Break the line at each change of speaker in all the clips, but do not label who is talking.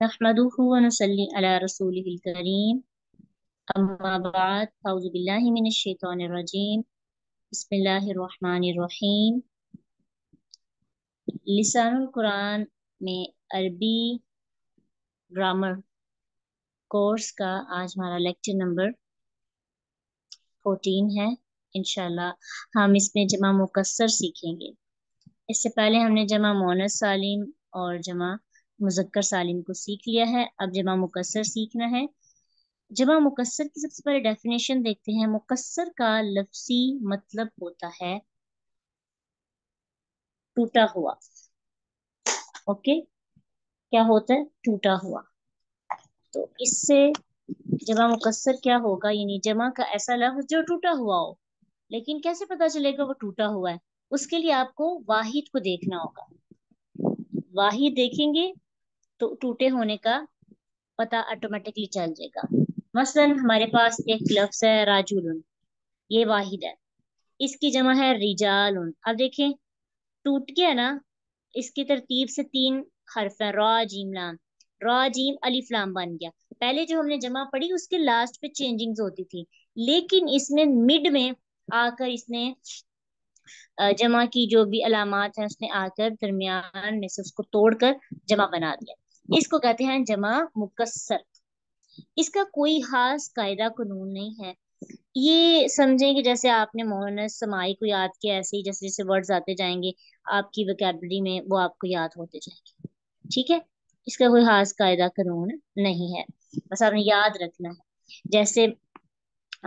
नहमदुहु व नुसल्ली अला रसूलिहिल करीम अम्मा बाद औज़ु बिल्लाहि मिनश शैतानिर रजीम बिस्मिल्लाहिर रहमानिर रहीम। लिसानुल कुरान में अरबी ग्रामर कोर्स का आज हमारा लेक्चर नंबर 14 है। इंशाल्लाह हम इसमें जमा मुकस्सर सीखेंगे। इससे पहले हमने जमा मोनस सालिम और जमा मुज़क्कर सालिम को सीख लिया है। अब जमा मुकस्सर सीखना है। जमा मुकस्सर की सबसे पहले डेफिनेशन देखते हैं। मुकस्सर का लफ्जी मतलब होता है टूटा हुआ। ओके, क्या होता है? टूटा हुआ। तो इससे जमा मुकस्सर क्या होगा, यानी जमा का ऐसा लफ्ज जो टूटा हुआ हो। लेकिन कैसे पता चलेगा वो टूटा हुआ है? उसके लिए आपको वाहिद को देखना होगा। वाहिद देखेंगे तो टूटे होने का पता ऑटोमेटिकली चल जाएगा। मसलन हमारे पास एक लफ्ज है राजुलन, ये वाहिद है। इसकी जमा है रिजालुन। अब देखें, टूट गया ना। इसकी तरतीब से तीन हर्फ है, रा जीम लाम। रा जीम अलिफ लाम बन गया। पहले जो हमने जमा पढ़ी उसके लास्ट पे चेंजिंग्स होती थी, लेकिन इसने मिड में आकर इसने जमा की जो भी अलामात हैं उसने आकर दरमियान में से उसको तोड़कर जमा बना दिया। इसको कहते हैं जमा मुकस्सर। इसका कोई खास कायदा कानून नहीं है। ये समझें कि जैसे आपने मोहनस समाई को याद किया, ऐसे ही जैसे जैसे वर्ड्स आते जाएंगे आपकी वोकैबुलरी में वो आपको याद होते जाएंगे। ठीक है, इसका कोई खास कायदा कानून नहीं है, बस आपने याद रखना है। जैसे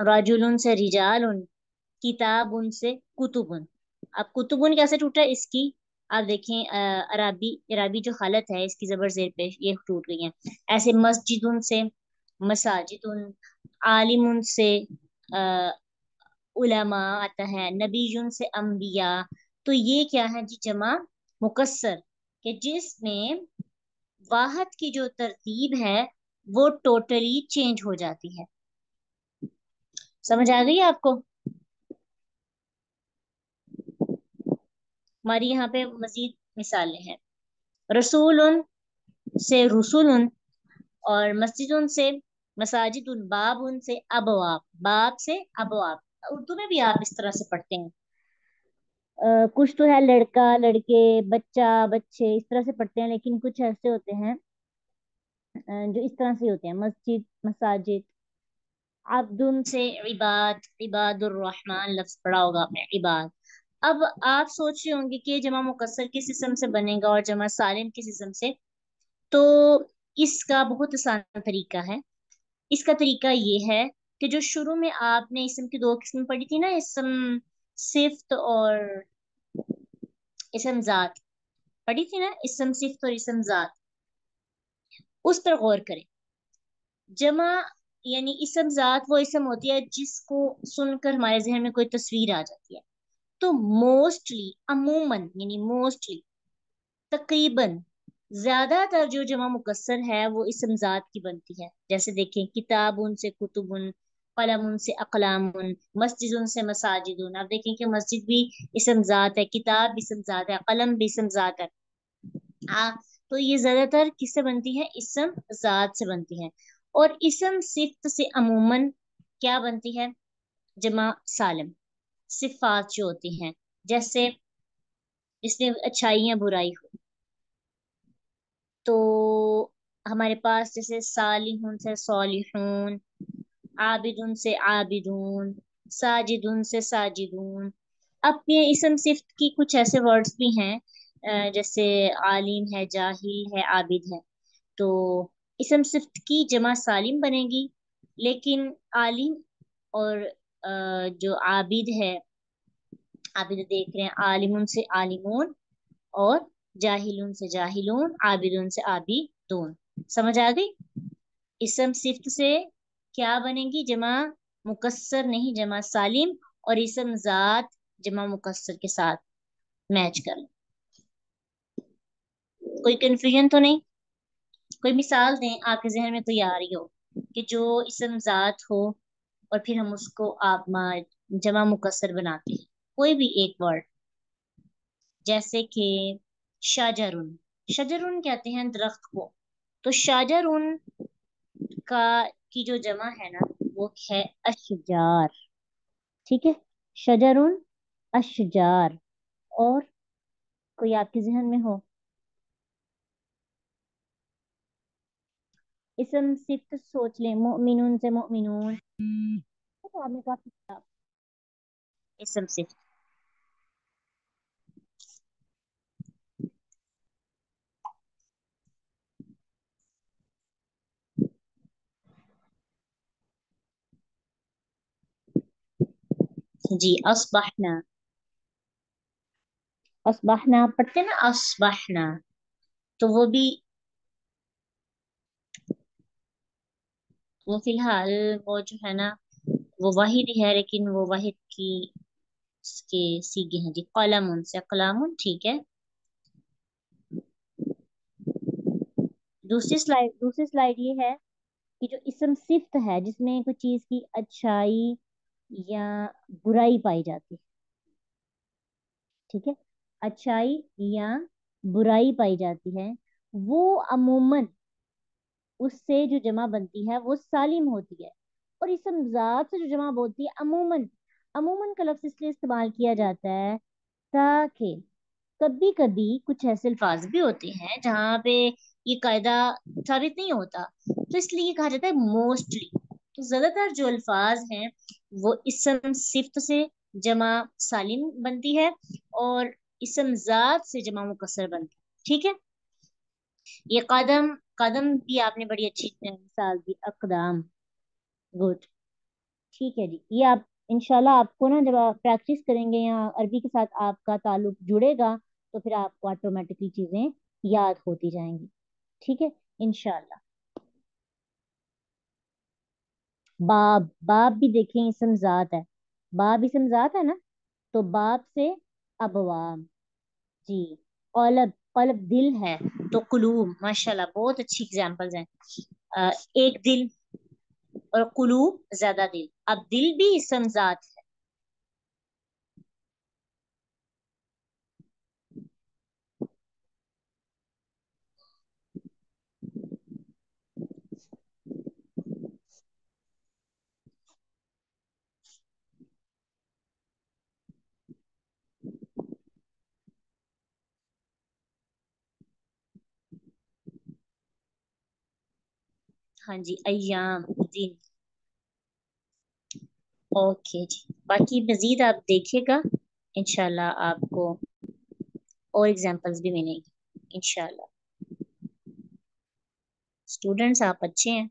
राजुलुन से रिजालुन, किताबुन से कुतुबुन। अब कुतुबुन कैसे टूटा इसकी? आप देखें, अरबी अरबी जो हालत है इसकी जबर जेर पे ये टूट गई है। ऐसे मस्जिदुन से मसाजिदुन, आलिमुन से अ, उलमा आता है, नबीयुन से अंबिया। तो ये क्या है जी? जमा मुकस्सर के जिसमें वाहद की जो तरतीब है वो टोटली चेंज हो जाती है। समझ आ गई आपको? हमारी यहाँ पे मजीद मिसालें हैं। रसूलुन से रुसुलुन, और मस्जिदुन से मसाजिदुन, बाबुन से अबवाब, बाब से अबवाब। उर्दू में भी आप इस तरह से पढ़ते हैं। कुछ तो है लड़का लड़के, बच्चा बच्चे, इस तरह से पढ़ते हैं, लेकिन कुछ ऐसे होते हैं जो इस तरह से होते हैं, मस्जिद मसाजिद। अब्दुन से इबाद, इबादुर रहमान लफ्ज पढ़ा होगा आपने, इबाद। अब आप सोच रहे होंगे कि ये जमा मुकस्सर किस इसम से बनेगा और जमा सालिम किस इसम से। तो इसका बहुत आसान तरीका है। इसका तरीका ये है कि जो शुरू में आपने इसम की दो किस्म पढ़ी थी ना, इसम सिफ्त और इसम जात पढ़ी थी ना, इसम सिफ्त और इसम जात, उस पर गौर करें। जमा यानी इसम जात वो इसम होती है जिसको सुनकर हमारे जहन में कोई तस्वीर आ जाती है। तो मोस्टली, अमूमन यानी मोस्टली, तकरीबन, ज्यादातर जो जमा मुकस्सर है वो इसम जात की बनती है। जैसे देखें, किताबुन से कुतुबुन, कलमुन से अकलामुन, मस्जिदुन से मसाजिदुन। आप देखें कि मस्जिद भी इसम जात है, किताब भी इसम जात है, कलम भी इसम जात है। हाँ, तो ये ज्यादातर किससे बनती है? इसम जात से बनती है। और इसम सिफ्त से अमूमन क्या बनती है? जमा सालिम। सिफात जो होती हैं, जैसे इसमें अच्छाई या बुराई हो। तो हमारे पास जैसे सालिहुन से सालिहून, आबिदुन से आबिदून, साजिदुन से साजिदून। अब ये इसम सिफ्त की कुछ ऐसे वर्ड्स भी हैं, जैसे आलिम है, जाहिल है, आबिद है। तो इसम सिफ्त की जमा सालिम बनेगी, लेकिन आलिम और जो आबिद है, आबिद देख रहे हैं, आलिमुन से आलिमून, और जाहिलून से जाहिलून, आबिदून से आबिदून। समझ आ गई? इसम सिफ्त से क्या बनेगी? जमा मुकस्सर नहीं, जमा सालिम। और इसम जात जमा मुकस्सर के साथ मैच कर लो। कोई कंफ्यूजन तो नहीं? कोई मिसाल दें आपके जहन में कोई आ रही हो कि जो इसम जात हो और फिर हम उसको आप जमा मुकस्सर बनाते हैं, कोई भी एक वर्ड। जैसे कि शजरुन, शजरुन कहते हैं दरख्त को। तो शाजरुन का की जो जमा है ना वो है अशजार। ठीक है, शजरुन, अशजार। और कोई आपके जहन में हो? इसम सिर्फ सोच लें, मोमिनून से मोमिनून, तो आपने काफी इसम सिर्फ। जी, अस्बहना। अस्बहना पढ़ते हैं ना, अस्बहना। तो वो फिलहाल, वो जो है ना, वो वाहिद ही है, लेकिन वो वाहिद की के सीगे हैं जी, कलमुन से कलामुन। ठीक है, दूसरी स्लाइड ये है कि जो इसम सिफ्त है जिसमें कोई चीज की अच्छाई या बुराई पाई जाती है। ठीक है, अच्छाई या बुराई पाई जाती है, वो अमूमन उससे जो जमा बनती है वो सालिम होती है। और इसम जात से जो जमा होती है अमूमन, अमूमन का लफ्ज इसलिए इस्तेमाल किया जाता है ताकि कभी कभी कुछ ऐसे अल्फाज भी होते हैं जहाँ पे ये कायदा साबित नहीं होता, तो इसलिए ये कहा जाता है मोस्टली। तो ज्यादातर जो अल्फाज हैं वो इसम सिफ्त से जमा सालिम बनती है, और इसम जात से जमा मुकस्सर बनती है। ठीक है, ये कदम, कदम भी आपने बड़ी अच्छी मिसाल दी, अकदाम। गुड। ठीक है जी, ये आप इंशाल्लाह आपको ना जब आप प्रैक्टिस करेंगे या अरबी के साथ आपका ताल्लुक जुड़ेगा तो फिर आपको ऑटोमेटिकली चीजें याद होती जाएंगी। ठीक है, इंशाल्लाह। बाब, बाब भी देखें इसम जात है, बाब इसम जात है ना, तो बाब से अबवाब। जी, कलब, कलब दिल है, तो कुलूब। माशाल्लाह, बहुत अच्छी एग्जांपल्स हैं। एक दिल और कुलूब ज्यादा दिल। अब दिल भी इसम जात है। हाँ जी, अय्याम, दिन। ओके जी, बाकी मजीद आप देखिएगा, इंशाल्लाह आपको और एग्जांपल्स भी मिलेंगे इंशाल्लाह। स्टूडेंट्स आप अच्छे हैं।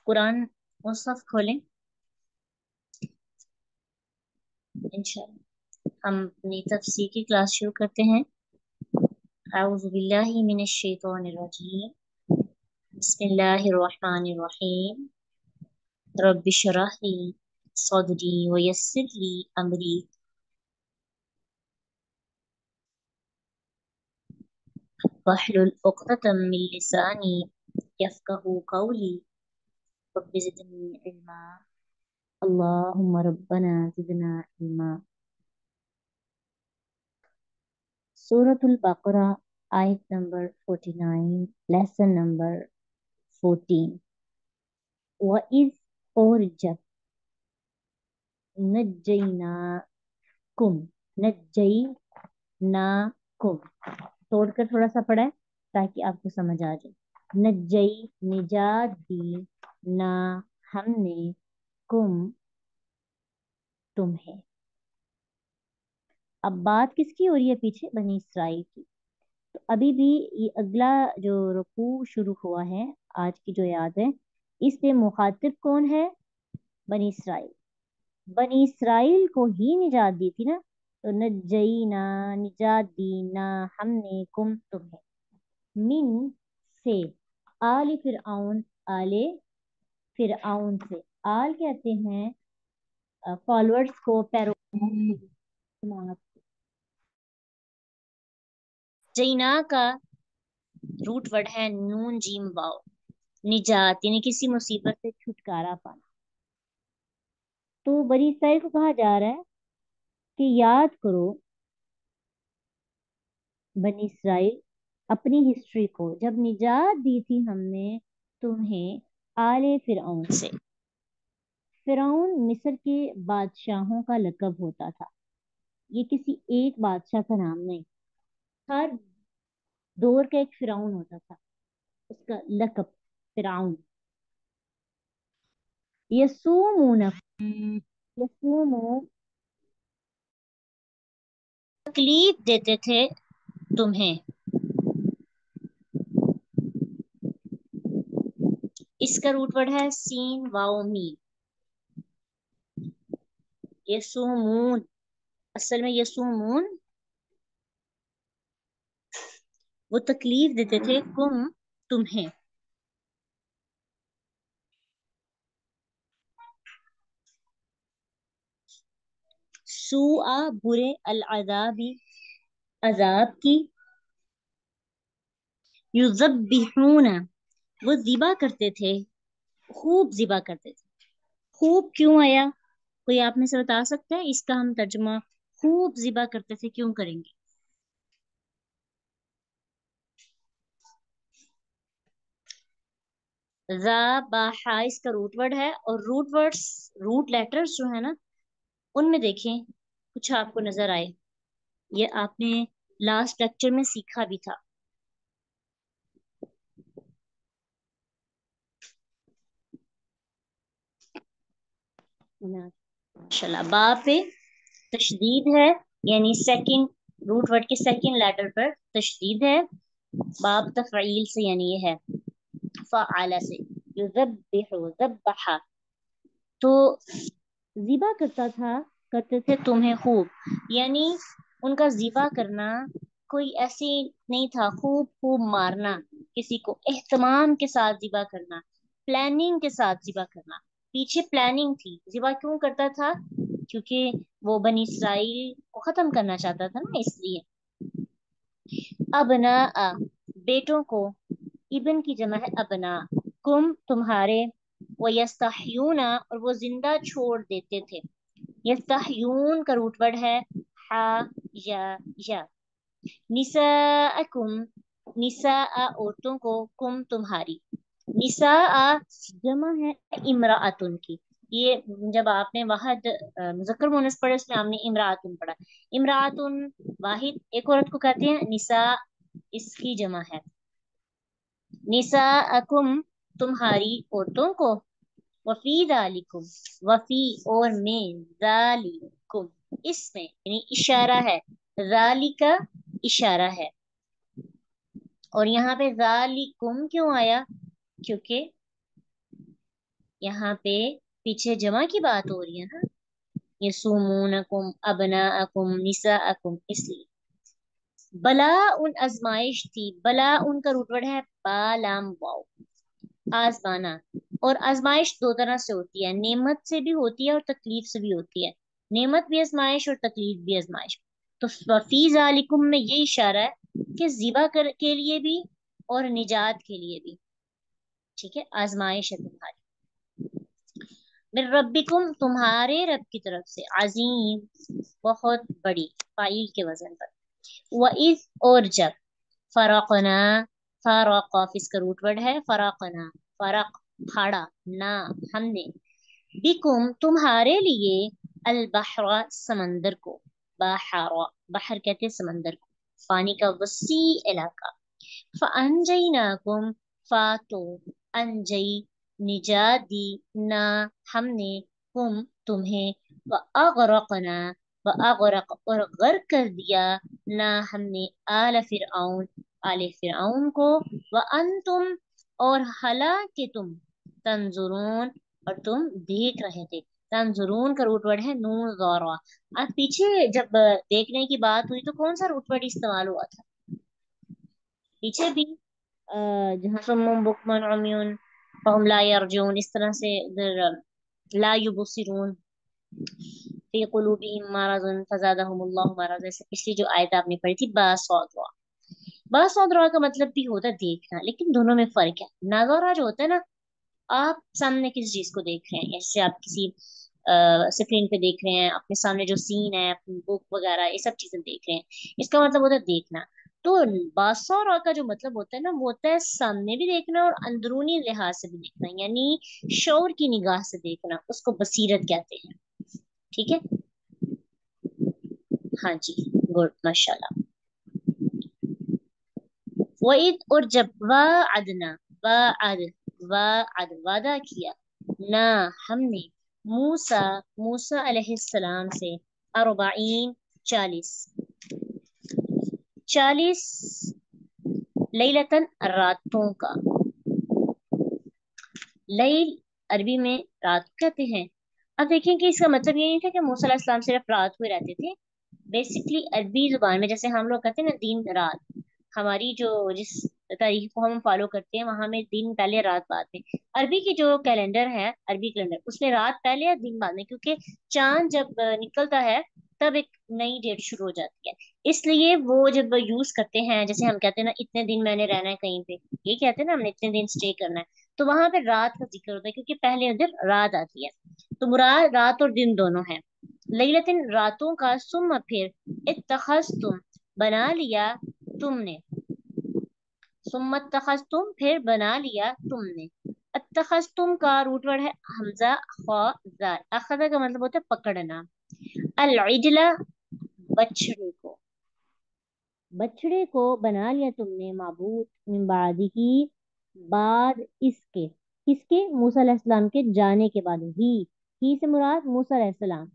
कुरान मुसहफ खोलें, इंशाल्लाह हम अपनी तफसीर की क्लास शुरू करते हैं। अऊज़ु बिल्लाहि मिनश शैतानिर रजीम, बिस्मिल्लाहिर रहमानिर रहीम, रब्बि इश्रह ली सदरी व यस्सिर ली अमरी, वहलुल उक़दतम मिन लिसानी यफ़क़हू क़ौली, रब्बि ज़िदनी इल्मा। अल्लाहुम्मा रब्बना ज़िदना इल्मा। सूरतुल बकरा, आयत नंबर 49, लेसन नंबर 14। वइज़, और जब, नज्जयनाकुम, नज्जयनाकुम, तोड़कर थोड़ा सा पढ़ा है ताकि आपको समझ आ जाए। नज्जई, निजात दी, ना हमने, कुम, तुम्हें। अब बात किसकी हो रही है पीछे? बनी इसराइल की। तो अभी भी ये अगला जो रुकू शुरू हुआ है, आज की जो याद है, इस पे मुखातिब कौन है? बनी इसराइल। बनी इसराइल को ही निजात दी थी ना, तो नज्जईना, निजात दी, ना हमने, कुम, तुम्हें। मिन, से, आले फिरऔन, आले फिरऔन से। आल कहते हैं फॉलोअर्स को, पैरों। जईना का रूट वर्ड है नून जीम वाव। निजात यानी किसी मुसीबत से छुटकारा पाना। तो बनी इसराइल को कहा जा रहा है कि याद करो बनी इसराइल अपनी हिस्ट्री को, जब निजात दी थी हमने तुम्हें आले फिरौन से। फिरौन मिस्र के बादशाहों का लकब होता था, ये किसी एक बादशाह का नाम नहीं। हर दौर का एक फिरौन होता था, उसका लकब फिरौन। यसूमून यसूमू तकलीफ देते थे तुम्हें। इसका रूट वर्ड है सीन वाओ मीम। यसूमून, असल में यसूमून, वो तकलीफ देते थे कुम तुम्हें। सुआ बुरे, अल अजाबी अजाब की। युज़ब्बिहूना वो ज़िबा करते थे, खूब ज़िबा करते थे। खूब क्यों आया, कोई आप में से बता सकता है? इसका हम तर्जुमा खूब ज़िबा करते थे क्यों करेंगे? ज़ाबाहा इसका रूट वर्ड है, और रूट वर्ड्स, रूट लेटर्स जो है ना, उनमें देखें कुछ आपको नजर आए। ये आपने लास्ट लेक्चर में सीखा भी था। माशाल्लाह। बा पे तशदीद है, यानी सेकंड रूट वर्ड के सेकंड लेटर पर तशदीद है। बाब तफ़ईल से, यानी ये है फ़आला से। युज़ब्बिहु ज़ब्बहा, तो ज़िबा करता था, करते थे तुम्हें खूब, यानी उनका ज़िबा करना कोई ऐसी नहीं था खूब खूब मारना, किसी को एहतमाम के साथ ज़िबा करना, प्लानिंग के साथ ज़िबा करना। पीछे प्लानिंग थी। ज़िबा क्यों करता था? क्योंकि वो बनी इसराइल को खत्म करना चाहता था ना, इसलिए। अबना बेटों को, इबन की जमा है अबना, कुम तुम्हारे, व यस्तहयूना और वो जिंदा छोड़ देते थे। यस्तहयून का रूट वर्ड है हा या। निसाअकुम, निसाअ औरतों को, कुम तुम्हारी। निसाअ जमा है इमराअतुन की। ये जब आपने वाहिद मुज़क्कर मुअन्नस पढ़े, उसमें हमने इमराअतुन पढ़ा। इमराअतुन वाहिद एक औरत को कहते हैं, निसा इसकी जमा है। निसाअकुम तुम्हारी औरतों को, वफी जालिकुम वफी और में, जालिकुम इसमें यानी इशारा है, जालिका इशारा है। और यहाँ पे जालिकुम क्यों आया? क्योंकि यहाँ पे पीछे जमा की बात हो रही है ना, यसुमूनकुम अबनाअकुम निसाअकुम, इसलिए। बला उन आजमाइश थी, बला उनका रूट वर्ड है बालाम वाओ, आजमाना। और आजमाइश दो तरह से होती है, नेमत से भी होती है और तकलीफ से भी होती है। नेमत भी आजमाइश और तकलीफ भी आजमाइश। तो फी जालिकुम में ये इशारा है कि जिबा कर के लिए भी और निजात के लिए भी, ठीक है, आजमाइश है तुम्हारी। मिर रब्बिकुम तुम्हारे रब की तरफ से, अजीम बहुत बड़ी, फाइल के वजन पर। व इज और जब, फरकना, फरक इसका रूट वर्ड है फरकना, फरक फाड़ा, ना हमने, बिकुम तुम्हारे लिए, अल बहरा समंदर को। बहरा बहर कहते हैं समंदर को, पानी का वसी इलाका। फ़अनजयनाकुम, फ़ा तो, अनजई निजात दी, ना हमने, कुम तुम्हें, व अगरकना व अगरक और गर्क कर दिया, ना हमने, आल फिरऔन आले फिरऔन को, व अंतुम और हालांकि तुम, तंजुरून और तुम देख रहे थे। तंजुरून का रूट वर्ड है नून गौरा। अब पीछे जब देखने की बात हुई तो कौन सा रूट वर्ड इस्तेमाल हुआ था? पीछे भी जहाँ सुम्मुम बुकमन उम्युन फहुम ला यरजून, इस तरह से उधर ला युबसिरून फी कुलूबिहिम मरज़ुन फज़ादहुमुल्लाहु मरज़, जैसे पिछली जो आयत आपने पढ़ी थी बासौत। बासरा का मतलब भी होता है देखना, लेकिन दोनों में फर्क है। नाज़ारा जो होता है ना, आप सामने किसी चीज को देख रहे हैं, जैसे आप किसी स्क्रीन पे देख रहे हैं, अपने सामने जो सीन है, अपनी बुक वगैरह ये सब चीजें देख रहे हैं, इसका मतलब होता है देखना। तो बासरा का जो मतलब होता है ना, वो होता है सामने भी देखना और अंदरूनी लिहाज से भी देखना, यानी शौर की निगाह से देखना, उसको बसीरत कहते हैं। ठीक है। हाँ जी, गुड, माशाल्लाह। वईद और जब वादना, वाद वाद वादा किया, ना हमने, मूसा मूसा अलैहिस्सलाम से, अरबाईन 40, 40 लैलतन रातों का। लैल अरबी में रात कहते हैं। अब देखें कि इसका मतलब ये नहीं था कि मूसा अलैहिस्सलाम सिर्फ रात को ही रहते थे। बेसिकली अरबी जुबान में जैसे हम लोग कहते हैं ना दिन रात, हमारी जो जिस तारीख को हम फॉलो करते हैं वहां में दिन पहले रात बाद में। अरबी की जो कैलेंडर है, अरबी कैलेंडर, उसमें रात पहले या दिन बाद में, क्योंकि चांद जब निकलता है तब एक नई डेट शुरू हो जाती है। इसलिए वो जब यूज करते हैं, जैसे हम कहते हैं ना इतने दिन मैंने रहना है कहीं पे, ये कहते हैं ना हमने इतने दिन स्टे करना है, तो वहां पे रात का जिक्र होता है क्योंकि पहले उधर रात आती है। तो मुराद रात और दिन दोनों है। लैलतिन रातों का, सुम फिर, इत्तखज़्तुम बना लिया तुमने, सुम इत्तखज़्तुम फिर बना लिया तुमने। इत्तखज़्तुम का रूट वर्ड है हमजा खा जाल। अखज़ा का मतलब होता है पकड़ना। अल इजला बछड़े को, बछड़े को बना लिया तुमने, माबूद मिन बादिही बाद इसके, किसके, मूसा अलैहिस्सलाम के जाने के बाद। ही से मुराद मूसा अलैहिस्सलाम।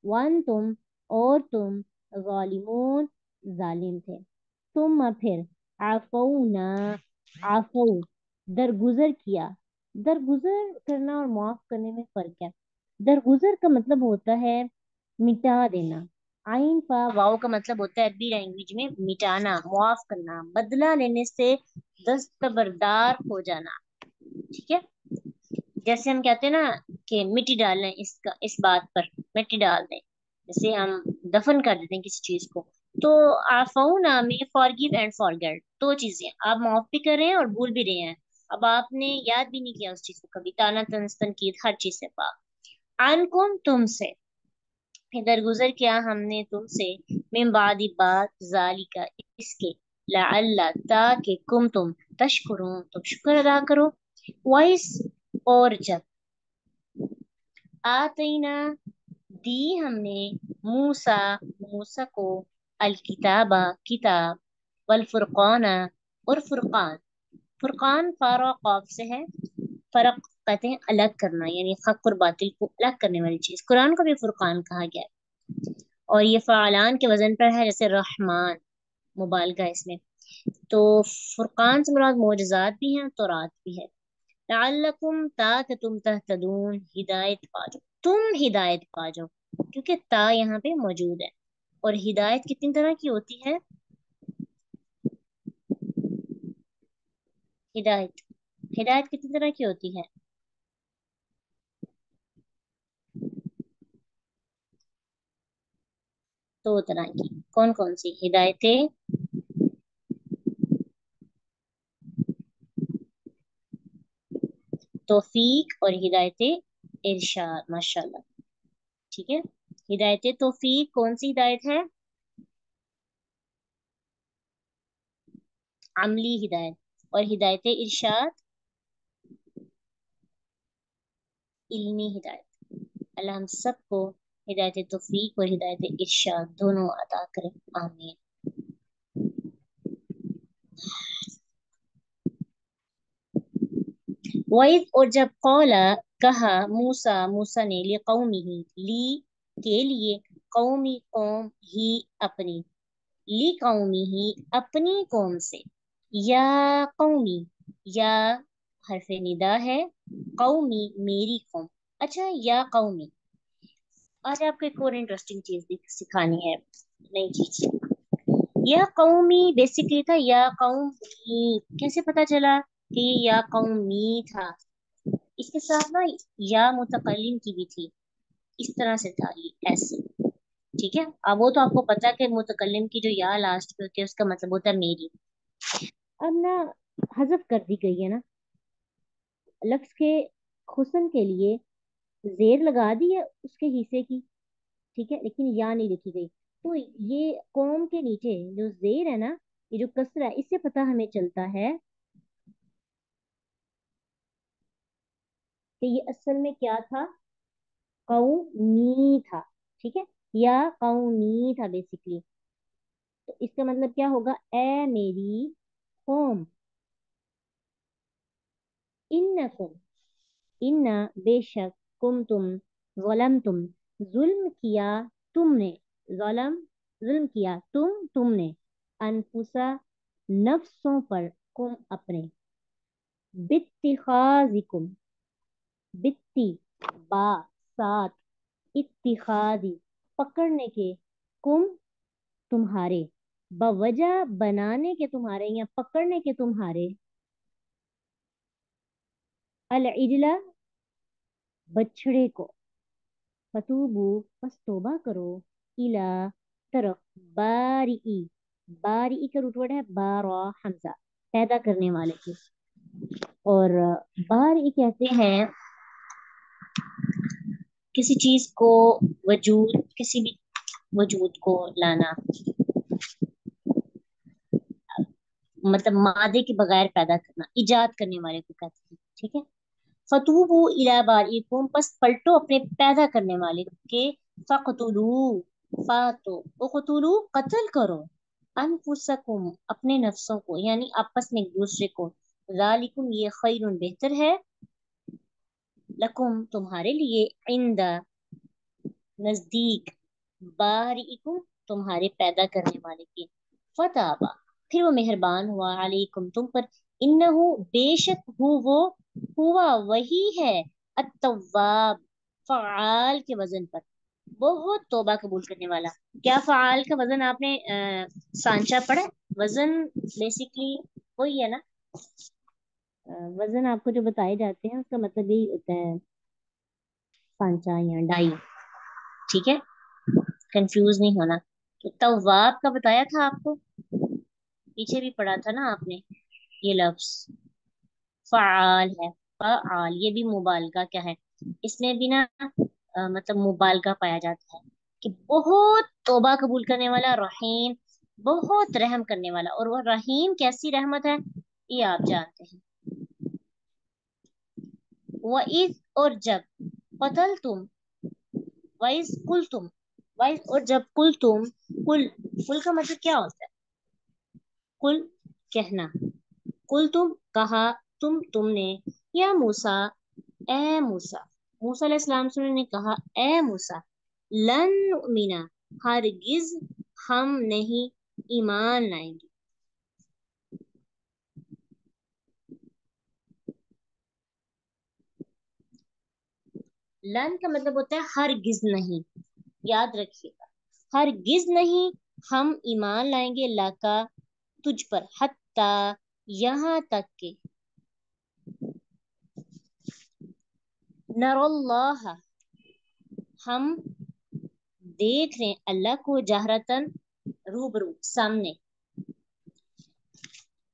वन तुम, और तुम, जालिमून जालिम थे। तुम फिर, आफौना, आफौ दरगुजर किया। दरगुजर करना और माफ करने में फर्क है। दरगुजर का मतलब होता है मिटा देना। आइन फा वाव का मतलब होता है अरबी लैंग्वेज में मिटाना, माफ करना, बदला लेने से दस्तबरदार हो जाना। ठीक है। जैसे हम कहते हैं ना कि मिट्टी डाल लें, इसका इस बात पर मिट्टी डाल दें, जैसे हम दफन कर देते हैं किसी चीज को। तो आफाउना में फॉरगिव एंड फॉरगेट दो चीजें, आप माफ भी कर रहे हैं और भूल भी रहे हैं। अब आपने याद भी नहीं किया उस चीज को कभी, ताना तंकीद हर चीज से पाक। अनकुम तुमसे, इधर गुजर किया हमने तुमसे, मिन बादी बात जालिका इसके, लअल्ला ताकि कुम तुम, तशकुरून तुम शुक्र अदा करो। वाइस और जब, आतीना दी हमने, मूसा मूसा को, अल किताबा किताब, वल फुरकाना और फुरकान। फुरकान फारा कौफ से है। फर्क कहते हैं अलग करना, यानी हक और बातिल को अलग करने वाली चीज, कुरान को भी फुरकान कहा गया है। और ये फ़ालान के वजन पर है, जैसे रहमान, मुबालगा इसमें। तो फुरकान से मुराद मोजज़ात भी हैं, तौरात भी है। लअल्लकुम ताकि तुम तहतदून, हिदायत पा जाओ, तुम हिदायत पा जाओ, क्योंकि ता यहाँ पे मौजूद है। और हिदायत कितनी तरह की होती है, हिदायत हिदायत कितनी तरह की होती है, दो तरह की। कौन कौन सी हिदायतें, तौफीक और हिदायतें इरशाद, माशाल्लाह। ठीक है। हिदायतें तौफीक कौन सी हिदायत है, अमली हिदायत। और हिदायत इरशाद, इल्मी हिदायत। अल्लाह हम सबको हिदायत तौफीक और हिदायत इरशाद दोनों अता करें, आमीन। वैद और जब कौला कहा, मूसा मूसा ने, ली कौमी ली के लिए, कौमी कौम ही अपनी, ली कौमी ही अपनी कौम से, या कौमी, या हरफ निदा है, कौमी मेरी कौम। अच्छा, या कौमी, आज आपको एक और इंटरेस्टिंग चीज सिखानी है, नई चीज। या कौमी बेसिकली था या कौमी, कैसे पता चला कि ये या कौमी था, इसके साथ ना या मुतकल्लिम की भी थी, इस तरह से था ये ऐसे। ठीक है। अब वो तो आपको पता है कि मुतकल्लिम की जो या लास्ट पे होती है उसका मतलब होता है मेरी। अब ना हजफ कर दी गई है ना, लफ्ज के हुस्न के लिए जेर लगा दी है उसके हिस्से की, ठीक है, लेकिन या नहीं लिखी गई। तो ये कौम के नीचे जो जेर है ना, ये जो कसरा है, इससे पता हमें चलता है कि ये असल में क्या था, कौमी था, ठीक है, या कौमी था बेसिकली। तो इसका मतलब क्या होगा, ए मेरी कौम, इन्नकुम, इन्ना बेशक, कुम तुम, तुम जुल्म किया तुमने, जुल्म, जुल्म किया तुमने, अनफुसा, नफ्सों पर, कुम अपने, बित्तिखाजिकुम, बित्ती, बा, साथ, इत्तिखादी, पकड़ने के, कुम, तुम्हारे, बवजह बनाने के तुम्हारे या पकड़ने के तुम्हारे, अल इजला, बछड़े को, फतूबू, बस तौबा करो, इला, तरफ, बारी, बारी का रूट वर्ड है बारा, हमजा, पैदा करने वाले की। और बारी कहते हैं किसी चीज को, वजूद, किसी भी वजूद को लाना, मतलब मादे के बगैर पैदा करना, इजाद करने वाले को कहते हैं, ठीक है। फतूबू इला बारीकुम, बस पलटो अपने पैदा करने वाले के, फकतुलू, फातो, उकतुलू, कत्ल करो, अनफुसकुम, अपने नफ्सों को, यानी आपस में एक दूसरे को, जालिकुम, ये खैरुन, बेहतर है, लकुम, तुम्हारे लिए, इंदा, नजदीक, बारीकुम, तुम्हारे पैदा करने वाले के, फताबा, फिर वो मेहरबान हुआ, अलैकुम, तुम पर, इन्नहु, बेशक हु वो, हुआ वही है, अत्तवाब, फ़आल के वजन पर, बहुत तौबा कबूल करने वाला। क्या फ़आल का वजन आपने सांचा पढ़ा है? वजन बेसिकली वही है ना, वजन आपको जो बताए जाते हैं उसका मतलब यही होता है, सांचा या डाई, ठीक है, कंफ्यूज नहीं होना। तो तवाब का बताया था आपको, पीछे भी पढ़ा था ना आपने, ये लफ्ज फ़आल है, फ़आल, ये भी मुबालगा क्या है, इसमें भी ना मतलब मुबालगा पाया जाता है कि बहुत तौबा कबूल करने वाला, रहीम, बहुत रहम करने वाला। और वह रहीम कैसी रहमत है, ये आप जानते हैं। वइज, और जब, कतल तुम, वइज कुल तुम, वइज और जब, कुल का मतलब क्या होता है, कुल, कहना, कुल तुम, कहा, तुमने, या मूसा, ए मूसा, मूसा अलैहिस्सलाम से उन्होंने कहा, ए मूसा, लन नुमिना, हरगिज हम नहीं ईमान लाएंगे। लन का मतलब होता है हरगिज नहीं, याद रखिएगा, हरगिज नहीं हम ईमान लाएंगे, लाका, तुझ पर, हत्ता, यहाँ तक के, नरल्लाह, हम देख रहे हैं अल्लाह को, जहरतन, रूबरू, सामने,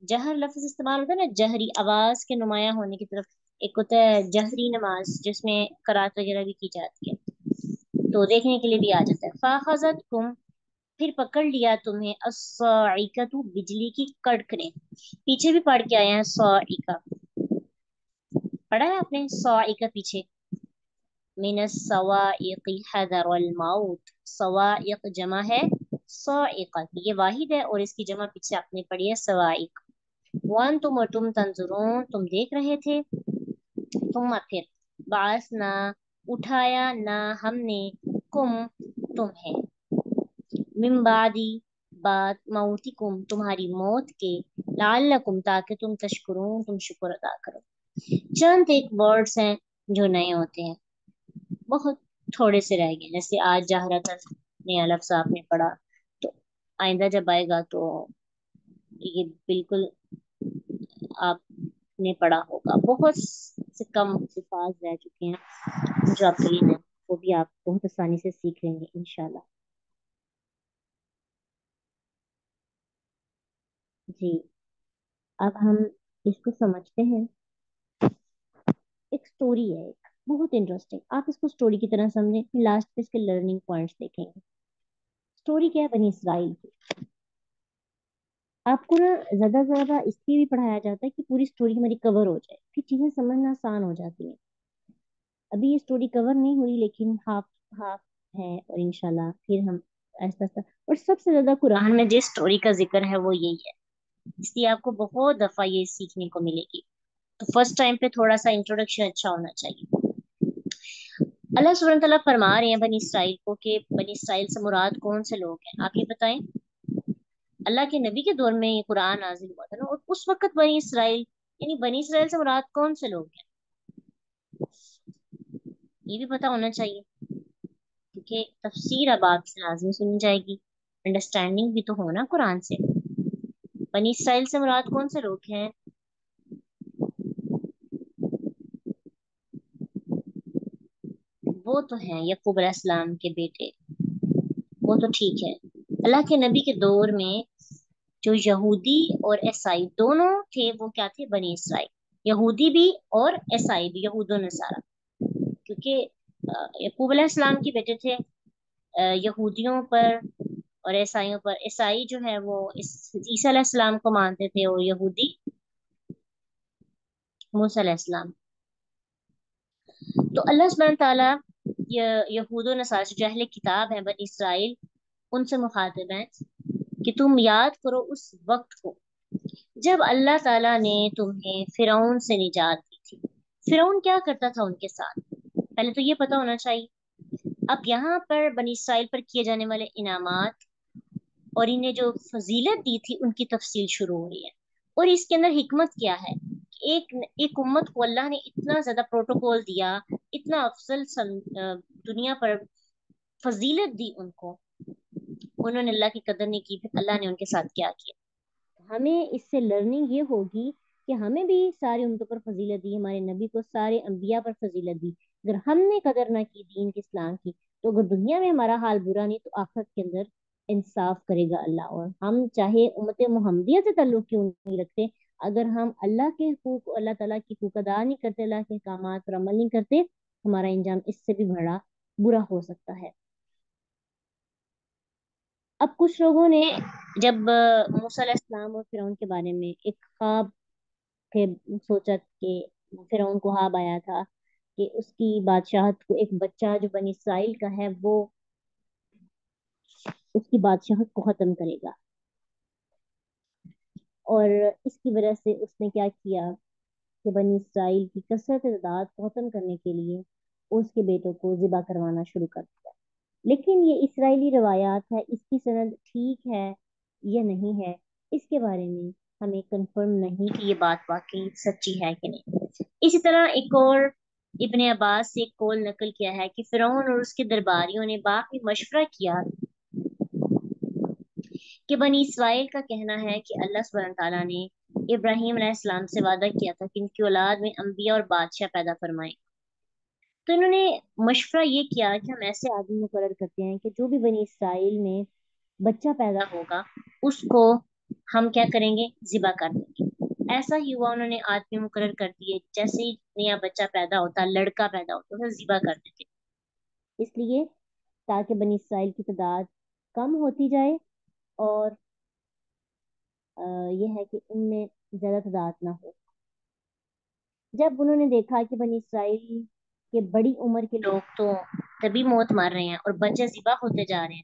जहर लफ्ज इस्तेमाल होता है ना, जहरी आवाज के नुमाया होने की तरफ, एक होता है जहरी नमाज जिसमें करात वगैरह भी की जाती है, तो देखने के लिए भी आ जाता है। फाखजत कुम, फिर पकड़ लिया तुम्हें, अस्साइकतु, बिजली की कड़कने, पीछे भी पढ़ के आए हैं साइका, पढ़ा है आपने साइका पीछे, मिनस सवाइक़ि हज़रल मौत, सवाइक़ जमा है साइक़ा, ये वाहिद है, और इसकी जमा पीछे आपने पढ़ी है सवाइक़। वन तुम, और तुम, तंजुरून, तुम देख रहे थे, तुम, फिर, बास ना, उठाया ना हमने, कुम, तुम्हें, मिम्बादी, बाद मौतिकुम, तुम्हारी मौत के, लाल्लकुम, ताकि तुम तशकुरून, तुम शुक्र अदा करो। चंद एक वर्ड्स हैं जो नए होते हैं, बहुत थोड़े से रह गए, जैसे आज जहरतन नया लफ्ज आपने पढ़ा, तो आइंदा जब आएगा तो ये बिल्कुल आपने पढ़ा होगा। बहुत से कम अल्फाज रह चुके हैं जो आपके लिए नए, वो भी आप बहुत आसानी से सीख लेंगे इंशाल्लाह। जी, अब हम इसको समझते हैं। एक स्टोरी है, एक बहुत इंटरेस्टिंग, आप इसको स्टोरी की तरह समझें, लास्ट पे इसके लर्निंग पॉइंट्स देखेंगे। स्टोरी क्या है? बनी इसराइल की। आपको ना ज्यादा से ज्यादा इसलिए भी पढ़ाया जाता है कि पूरी स्टोरी हमारी कवर हो जाए, फिर चीजें समझना आसान हो जाती है। अभी ये स्टोरी कवर नहीं हुई, लेकिन हाफ हाफ है, और इंशाल्लाह फिर हम ऐसा ऐसा। और सबसे ज्यादा कुरान में जिस स्टोरी का जिक्र है वो यही है, इसलिए आपको बहुत दफा ये सीखने को मिलेगी। तो फर्स्ट टाइम पे थोड़ा सा इंट्रोडक्शन अच्छा होना चाहिए। अल्लाह सुब्हान तआला फरमा रहे हैं बनी इसराइल को कि बनी इसराइल से मुराद कौन से लोग हैं, आप ये बताएं। अल्लाह के नबी के दौर में ये कुरान नाजिल हुआ था ना, और उस वक्त बनी इसराइल, यानी बनी इसराइल से मुराद कौन से लोग हैं, ये भी पता होना चाहिए, क्योंकि तफसीर अब आपसे लाजमी सुनी जाएगी। अंडरस्टैंडिंग भी तो हो ना कुरान से। बनी इसराइल से मुराद कौन से लोग हैं? वो तो हैं यकूब अलैहिस्सलाम के बेटे, वो तो ठीक है। अल्लाह के नबी के दौर में जो यहूदी और ईसाई दोनों थे, वो क्या थे? बनी इसराइल। यहूदी भी और ईसाई भी, यहूदो नसारा, क्योंकि यकूब अलैहिस्सलाम के बेटे थे यहूदियों पर और ईसाइयों पर। ईसाई जो है वो इस ईसा अलैहिस्सलाम को मानते थे, और यहूदी मूसा अलैहिस्सलाम। तो अल्लाह सुब्हान ताला यहूद और नसारा जो अहले किताब है बनी इसराइल, उनसे मुखातिब है कि तुम याद करो उस वक्त को जब अल्लाह ताला ने तुम्हें फिरौन से निजात दी थी। फिरौन क्या करता था उनके साथ, पहले तो ये पता होना चाहिए। अब यहाँ पर बनी इसराइल पर किए जाने वाले इनामात और इन्हें जो फजीलत दी थी उनकी तफसील शुरू हो रही है। और इसके अंदर हिकमत क्या है? एक एक उम्मत को अल्लाह ने इतना ज्यादा प्रोटोकॉल दिया, इतना दुनिया पर फजीलत दी उनको, उन्होंने अल्लाह की कदर नहीं की, फिर अल्लाह ने उनके साथ क्या किया। हमें इससे लर्निंग ये होगी कि हमें भी सारी उम्मतों पर फजीलत दी, हमारे नबी को सारे अंबिया पर फजीलत दी। अगर हमने कदर ना की दीन के इस्लाम की, तो अगर दुनिया में हमारा हाल बुरा नहीं, तो आखिरत के अंदर इंसाफ करेगा अल्लाह। और हम चाहे उम्मत मोहम्मदिया से ताल्लुक क्यों नहीं रखते, अगर हम अल्लाह के हुकूक, अल्लाह ताला की हुकूक अदा नहीं करते, अल्लाह के अहकामात पर अमल नहीं करते, हमारा अंजाम इससे भी बड़ा बुरा हो सकता है। अब कुछ लोगों ने जब मूसा अलैहिस्सलाम और फिरौन के बारे में एक ख्वाब के सोचा कि फिरौन को ख्वाब आया था कि उसकी बादशाहत को एक बच्चा जो बनी इसराइल का है वो उसकी बादशाहत को खत्म करेगा। और इसकी वजह से उसने क्या किया कि बनी इसराइल की कसरत तादाद को खत्म करने के लिए उसके बेटों को जिबा करवाना शुरू कर दिया। लेकिन ये इसराइली रवायात है, इसकी सनद ठीक है या नहीं है, इसके बारे में हमें कंफर्म नहीं कि ये बात वाकई सच्ची है कि नहीं। इसी तरह एक और इब्ने अब्बास से एक कौल नकल किया है कि फिरौन और उसके दरबारियों ने बाप में मशवरा किया कि बनी इसराइल का कहना है कि अल्लाह सुब्हान तआला ने इब्राहिम अलैहिस्सलाम से वादा किया था कि इनकी औलाद में अंबिया और बादशाह पैदा फरमाए। तो इन्होंने मशवरा ये किया कि हम ऐसे आदमी मुकर्रर करते हैं कि जो भी बनी इसराइल में बच्चा पैदा होगा उसको हम क्या करेंगे? जिबा कर देंगे। ऐसा ही हुआ, उन्होंने आदमी मुकर्रर कर दिए, जैसे ही नया बच्चा पैदा होता, लड़का पैदा होता था, जिबा कर देते। इसलिए ताकि बनी इसराइल की तादाद कम होती जाए, और यह है कि इनमें ज्यादा तादाद ना हो। जब उन्होंने देखा कि बनी इसराइल के बड़ी उम्र के लोग तो तभी मौत मार रहे हैं और बच्चे जिबा होते जा रहे हैं,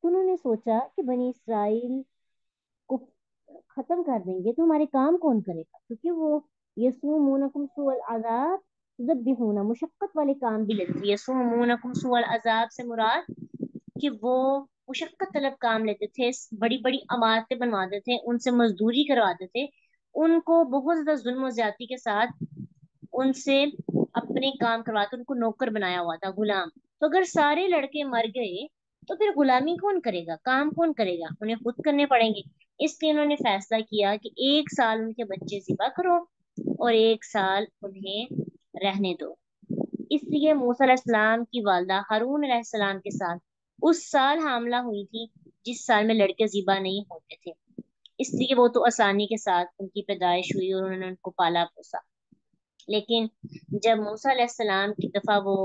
तो उन्होंने सोचा कि बनी इसराइल को खत्म कर देंगे तो हमारे काम कौन करेगा, क्योंकि वो यसूमूनकुम सुअल अजाब युज़ब्बिहूना मुशक्कत वाले काम भी लेते थे। यसूमूनकुम सुअल अजाब से मुराद कि वो मुशक्कत तलब काम लेते थे, बड़ी बड़ी इमारतें बनवाते थे, उनसे मजदूरी करवाते थे, उनको बहुत ज्यादा जुल्म और ज्यादती के साथ उनसे अपने काम करवाते, उनको नौकर बनाया हुआ था, गुलाम। तो अगर सारे लड़के मर गए तो फिर गुलामी कौन करेगा, काम कौन करेगा? उन्हें खुद करने पड़ेंगे। इसलिए उन्होंने फैसला किया कि एक साल उनके बच्चे ज़िबा करो और एक साल उन्हें रहने दो। इसलिए मूसा अलैहिस्सलाम की वालदा हारून अलैहिस्सलाम के साथ उस साल हामला हुई थी जिस साल में लड़के ज़िबा नहीं होते थे। اس لیے وہ تو آسانی کے साथ उनकी पैदाइश हुई और उन्होंने उनको पाला पोसा। लेकिन जब मूसा अलैहिस्सलाम की दफा वो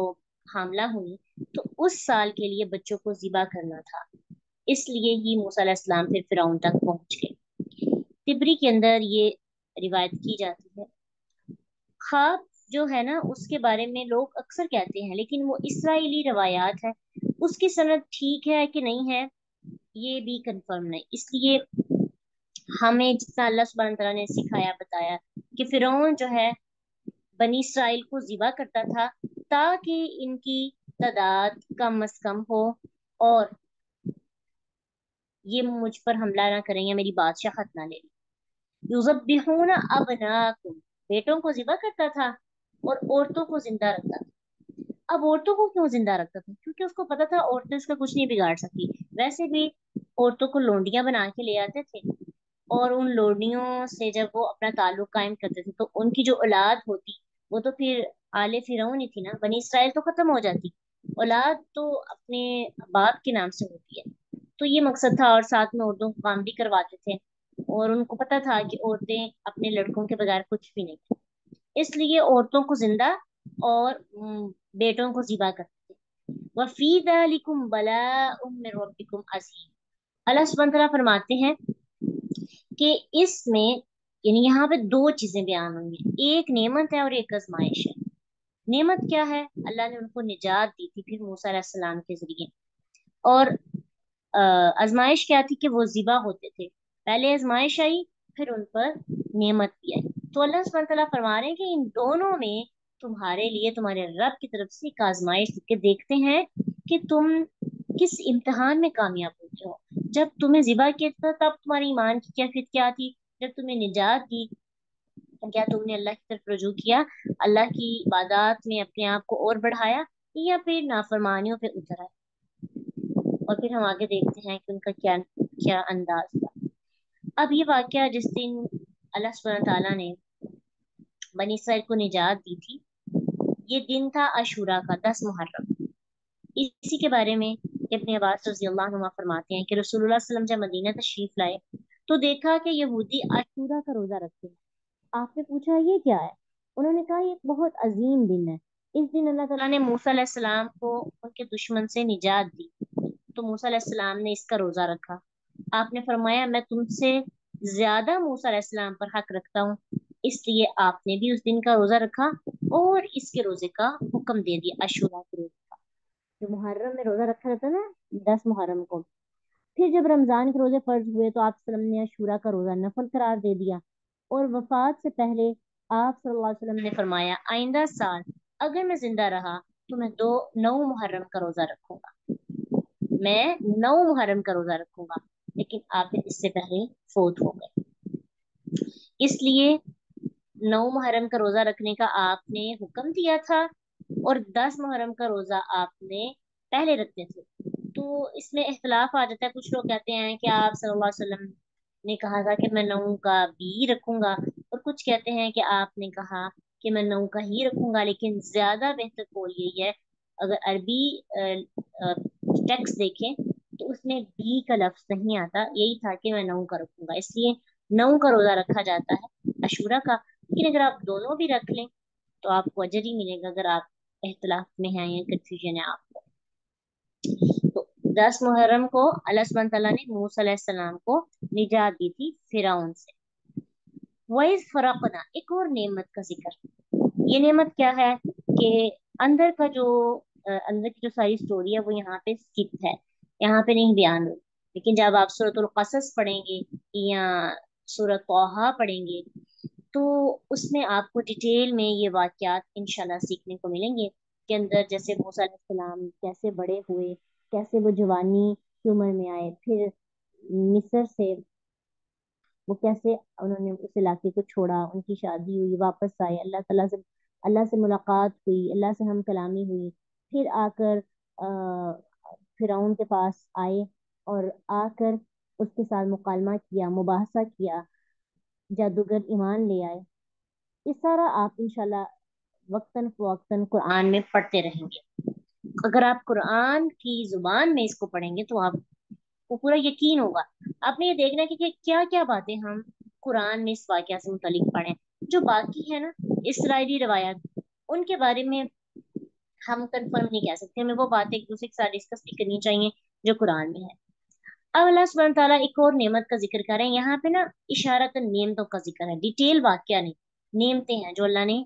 हामला हुई तो उस साल के लिए बच्चों को ज़िबा करना था, इसलिए ही मूसा अलैहिस्सलाम फिर फिरौन तक पहुंच गए। तिबरी के अंदर ये रिवायत की जाती है। ख्वाब जो है ना उसके बारे में लोग अक्सर कहते हैं, लेकिन वो इसराइली रवायात है, उसकी सनद ठीक है कि नहीं है ये भी कंफर्म नहीं। इसलिए हमें जितना अल्लाह सुब्हानहू तआला ने सिखाया बताया कि फिरौन जो है बनी इसराइल को ज़िबा करता था ताकि इनकी तादाद कम अज कम हो और ये मुझ पर हमला ना करें या मेरी बादशाहत ना ले। युज़ब्बिहूना अबनाकुम, बेटों को ज़िबा करता था और औरतों को जिंदा रखता था। अब औरतों को क्यों जिंदा रखता था? क्योंकि उसको पता था औरतें उसका कुछ नहीं बिगाड़ सकती। वैसे भी औरतों को लोंडियां बना के ले आते थे और उन लोडियों से जब वो अपना ताल्लुक कायम करते थे तो उनकी जो औलाद होती वो तो फिर आले फिरौन ही थी ना, बनी इसराइल तो खत्म हो जाती। औलाद तो अपने बाप के नाम से होती है। तो ये मकसद था, और साथ में औरतों को काम भी करवाते थे और उनको पता था कि औरतें अपने लड़कों के बगैर कुछ भी नहीं थी। इसलिए औरतों को जिंदा और बेटों को ज़िबा करते थे। वफी ज़ालिकुम बलाउम मिन रब्बिकुम अज़ीम। अल्लाह सुब्हानहू तआला फरमाते हैं कि इसमें यानी यहाँ पे दो चीजें बयान हुई हैं, एक नेमत है और एक आजमाइश है। नेमत क्या है? अल्लाह ने उनको निजात दी थी फिर मूसा अलैहिस्सलाम के जरिए। और आजमाइश क्या थी कि वो ज़िबा होते थे। पहले आजमाइश आई, फिर उन पर नेमत भी आई। तो अल्लाह सुब्हानहू तआला फरमा रहे हैं कि इन दोनों में तुम्हारे लिए तुम्हारे रब की तरफ से एक आजमाइश के देखते हैं कि तुम किस इम्तिहान में कामयाब होते हो। जब तुम्हें ज़िबा किया था तब तुम्हारे ईमान की कैफियत क्या थी? जब तुम्हें निजात दी क्या तुमने अल्लाह की तरफ रुजू किया, अल्लाह की इबादत में अपने आप को और बढ़ाया, या फिर नाफरमानियों पे उतर आए? और फिर हम आगे देखते हैं कि उनका क्या क्या अंदाज था। अब ये वाकया जिस दिन अल्लाह सुब्हानहू तआला ने बनी इसराइल को निजात दी थी, ये दिन था अशूरा का, 10 मुहर्रम। इसी के बारे में इब्न अब्बास रज़ियल्लाहु अन्हुमा फरमाते हैं कि रसूलुल्लाह सल्लल्लाहु अलैहि वसल्लम जब मदीना तशरीफ लाए तो देखा कि यहूदी अशूरा का रोजा रखते हैं। आपने पूछा ये क्या है? उन्होंने कहा ये एक बहुत अजीम दिन है। इस दिन अल्लाह ताला ने मूसा अलैहिस्सलाम को उनके दुश्मन से निजात दी, तो मूसा अलैहिस्सलाम ने इसका रोजा रखा। आपने फरमाया मैं तुमसे ज्यादा मूसा अलैहिस्सलाम पर हक रखता हूँ, इसलिए आपने भी उस दिन का रोजा रखा और इसके रोजे का हुक्म दे दिया, अशूरा के रोजे का। जो मुहर्रम में रोजा रखा जाता है ना, 10 मुहर्रम को। फिर जब रमजान के रोजे फर्ज हुए तो आप सल्लम ने अशूरा का रोजा नफल करार दे दिया। और वफात से पहले आप सल्लल्लाहु अलैहि वसल्लम ने फरमाया आइंदा साल अगर मैं जिंदा रहा तो मैं 9 मुहर्रम का रोजा रखूंगा, मैं 9 मुहर्रम का रोजा रखूंगा। लेकिन आप इससे पहले फोत हो गए, इसलिए 9 मुहर्रम का रोजा रखने का आपने हुक्म दिया था और 10 मुहर्रम का रोजा आपने पहले रखते थे। तो इसमें इख्तलाफ आ जाता है। कुछ लोग कहते हैं कि आप सल्लल्लाहु अलैहि वसल्लम ने कहा था कि मैं 9 का भी रखूंगा, और कुछ कहते हैं कि आपने कहा कि मैं 9 का ही रखूंगा। लेकिन ज्यादा बेहतर कौल यही है, अगर अरबी टेक्स्ट देखें तो उसमें बी का लफ्ज नहीं आता, यही था कि मैं 9 का रखूंगा, इसलिए 9 का रोजा रखा जाता है अशूरा का। लेकिन अगर आप दोनों भी रख लें तो आपको अजर ही मिलेगा, अगर आप इख्तलाफ में हैं या कंफ्यूजन है आपको। तो 10 मुहर्रम को अल्लाह सुब्हानहू तआला ने मूसा अलैहिस्सलाम को निजात दी थी फिरौन से। वही फरकना, एक और नेमत का जिक्र। ये नेमत क्या है कि अंदर का जो अंदर की जो सारी स्टोरी है वो यहाँ पे स्किप है, यहाँ पे नहीं बयान हुई। लेकिन जब आप सूरतुल कसस पढ़ेंगे या सूरत तौहा पढ़ेंगे तो उसमें आपको डिटेल में ये वाकयात इंशाल्लाह सीखने को मिलेंगे कि अंदर जैसे मूसा अलैहिस्सलाम कैसे बड़े हुए, कैसे वो जवानी की उम्र में आए, फिर मिस्र से वो कैसे उन्होंने उस इलाके को छोड़ा, उनकी शादी हुई, वापस आए, अल्लाह से मुलाकात हुई, अल्लाह से हम कलामी हुई, फिर आकर फिरौन के पास आए और आकर उसके साथ मुकालमा किया, मुबाहसा किया, जादूगर ईमान ले आए। ये सारा आप इंशाल्लाह वक्तन फवक्तन कुरान में पढ़ते रहेंगे। अगर आप कुरान की जुबान में इसको पढ़ेंगे तो आप वो पूरा यकीन होगा। आपने ये देखना है कि क्या क्या बातें हम कुरान में इस वाकया से मुतालिक पढ़े। जो बाकी है ना इसराइली रवायत, उनके बारे में हम कंफर्म नहीं कह सकते, हमें वो बातें एक दूसरे के साथ डिस्कस भी करनी चाहिए जो कुरान में है। अब अल्लाह सुब्हान तआला एक और नेमत का जिक्र कर रहे हैं यहाँ पे ना, इशारतन नेमतों का जिक्र है, डिटेल वाकया नहीं, नेमतें हैं जो अल्लाह ने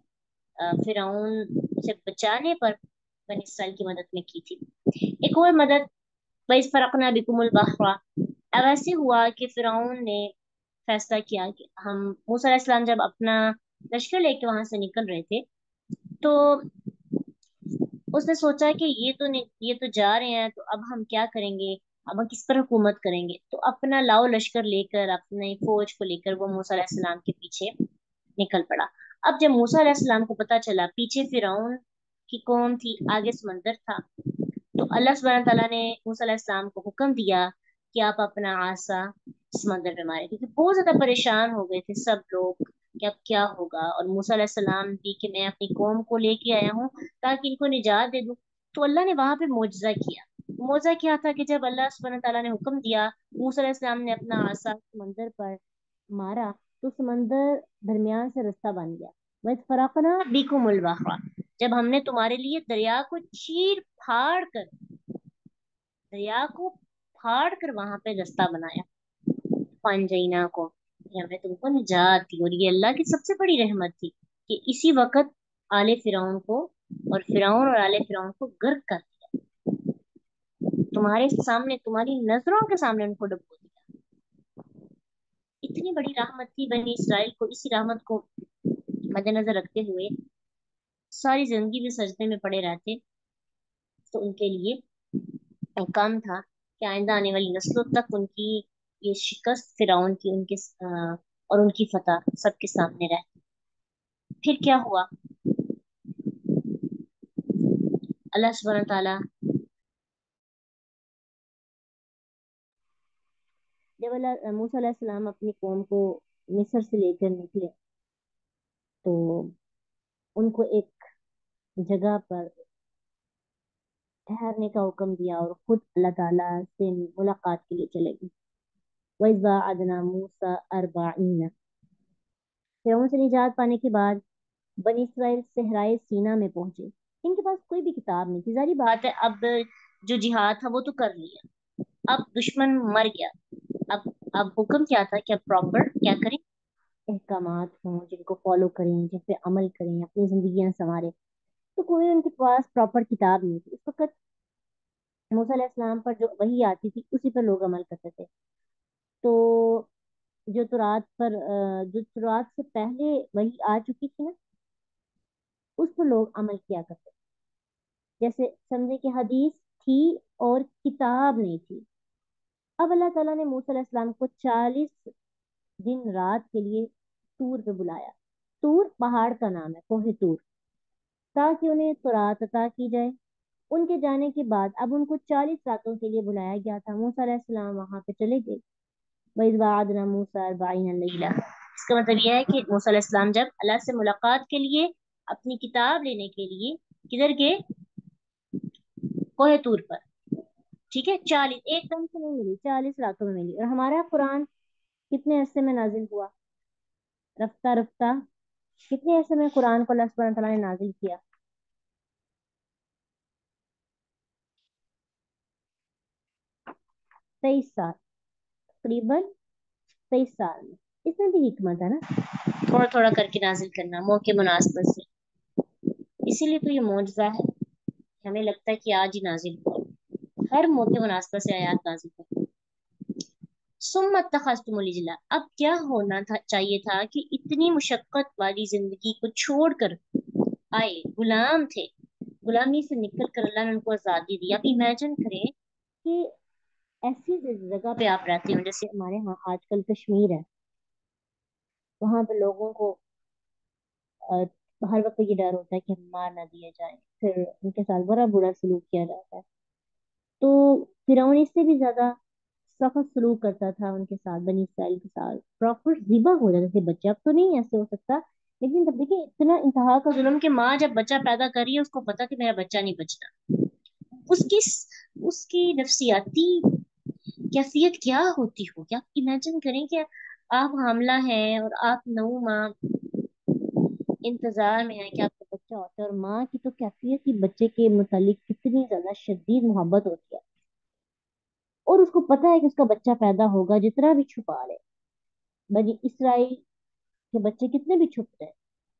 फिरौन से बचाने पर बनी इसराइल की मदद में की थी। एक और मदद, वइज़ फरकना बिकुमुल बहरा। अब ऐसे हुआ कि फिरौन ने फैसला किया कि हम, मूसा अलैहिस्सलाम जब अपना लश्कर लेके वहां से निकल रहे थे, तो उसने सोचा कि ये तो जा रहे हैं, तो अब हम क्या करेंगे, अब हम किस पर हुकूमत करेंगे। तो अपना लाओ लश्कर लेकर, अपने फौज को लेकर वो मूसा अलैहिस्सलाम के पीछे निकल पड़ा। अब जब मूसा अलैहिस्सलाम को पता चला पीछे फिरौन की कौम थी, आगे समंदर था, तो अल्लाह सुब्हानहू तआला ने मूसा अलैहिस्सलाम को हुक्म दिया कि आप अपना आसा समंदर में मारे, क्योंकि बहुत ज्यादा परेशान हो गए थे सब लोग कि अब क्या होगा। और मूसा अलैहिस्सलाम भी कि मैं अपनी कौम को लेके आया हूँ ताकि इनको निजात दे दूं। तो अल्लाह ने वहां पे मोजजा किया। मोजा क्या था कि जब अल्लाह सुब्हानहू तआला ने हुक्म दिया, मूसा अलैहिस्सलाम ने अपना आसा समंदर पर मारा, तो समंदर दरमियान से रास्ता बन गया। वह फरकना बिकुमुल बहरा, जब हमने तुम्हारे लिए दरिया को चीर फाड़ कर, दरिया को फाड़ कर वहां पे रास्ता बनाया। पंजैना को, ये हमने तुमको निजात दी। और ये अल्लाह की सबसे बड़ी रहमत थी कि इसी वक्त आले फिरौन को, और फिरौन और आले फिरौन को गर्क कर दिया, तुम्हारे सामने, तुम्हारी नजरों के सामने उनको डुबो दिया। इतनी बड़ी रहमत थी बनी इसराइल को। इसी रहमत को मद्देनजर रखते हुए सारी जिंदगी भी सजदे में पड़े रहते, तो उनके लिए काम था कि आइंदा आने वाली नस्लों तक उनकी ये शिकस्त फिरौन की, उनके और उनकी फतह सबके सामने रहे। फिर क्या हुआ, अल्लाह सुब्हानहू तआला जब मूसा अलैहिस्सलाम अपनी कौम को मिस्र से लेकर निकले, तो उनको एक जगह पर ठहरने का हुक्म दिया और खुद अल्लाह ताला से मुलाकात के लिए चले गए। वइज़ वाअदना मूसा अरबाईन, फिरौन से निजात पाने के बाद बनी इसराइल सहराए सीना में पहुंचे। इनके पास कोई भी किताब नहीं थी, जारी बात है। अब जो जिहाद था वो तो कर लिया, अब दुश्मन मर गया। अब हुक्म क्या था कि अब प्रॉपर क्या करें, अहकामात हों जिनको फॉलो करें, जिन पे अमल करें, अपनी जिंदगियां संवारें। तो कोई उनके पास प्रॉपर किताब नहीं थी उस वक्त। मूसा अलैहिस्सलाम पर जो वही आती थी उसी पर लोग अमल करते थे। तो जो तुरात से पहले वही आ चुकी थी ना, उस पर लोग अमल किया करते थे। जैसे समझे कि हदीस थी और किताब नहीं थी। अब अल्लाह ताला ने मूसा अलैहिस्सलाम को 40 दिन रात के लिए तूर पे बुलाया। तूर पहाड़ का नाम है, कोहे तूर, ताकि उन्हें तौरात अता की जाए। उनके जाने के बाद अब उनको 40 रातों के लिए बुलाया गया था। मूसा अलैहिस्सलाम वहां पे चले गए। वइज़ वाअदना मूसा अर्बाईन लैला। इसका मतलब यह है कि मूसा अलैहिस्सलाम जब अल्लाह से मुलाकात के लिए, अपनी किताब लेने के लिए किधर गए, कोहे तूर पर। ठीक है, 40 एकदम से नहीं मिली, 40 रातों में मिली। और हमारा कुरान कितने अरसे में नाजिल हुआ, रफ्ता रफ्ता कितने अरसे में कुरान को अल्लाह सुब्हानहू तआला ने नाजिल किया? 23 साल, तकरीबन 23 साल में। इसमें भी हिकमत है ना, थोड़ा थोड़ा करके नाजिल करना मौके मुनासिबत से। इसीलिए तो ये मौजज़ा है। हमें लगता है कि आज ही नाजिल हुआ, हर मौके मुनासिबत से आयात नाजिल हुई। सुम्मा तखस्तुमुल इजला, अब क्या होना था, चाहिए था कि इतनी मुशक्कत वाली जिंदगी को छोड़कर आए, गुलाम थे, गुलामी से निकल कर अल्लाह ने उनको आजादी दी। आप इमेजिन करें कि ऐसी जगह पे आप रहते हो, जैसे हमारे यहाँ आजकल कश्मीर है, वहां पे लोगों को अ, हर वक्त ये डर होता है कि हम मार ना दिए जाए, फिर उनके साथ बड़ा बुरा सलूक किया जाता है। तो फिरौन इससे भी ज्यादा सख्त सलूक करता था उनके साथ, बनी इसराइल के साथ। प्रॉपर जिबा हो जाते थे बच्चे। अब तो नहीं ऐसे हो सकता, लेकिन तब देखिए इतना इंतहा का जुल्म कि माँ जब बच्चा पैदा कर रही है उसको पता कि मेरा बच्चा नहीं बचना। उसकी उसकी नफसियाती कैफियत क्या होती होगी। आप इमेजिन करें कि आप हामला हैं और आप 9 माह इंतजार में है कि आपका बच्चा होता है, और माँ की तो कैफियत ही बच्चे के मुतालिक कितनी ज्यादा शदीद मोहब्बत होती है, और उसको पता है कि उसका बच्चा पैदा होगा, जितना भी छुपा ले। बनी इसराइल के बच्चे कितने भी छुपते हैं,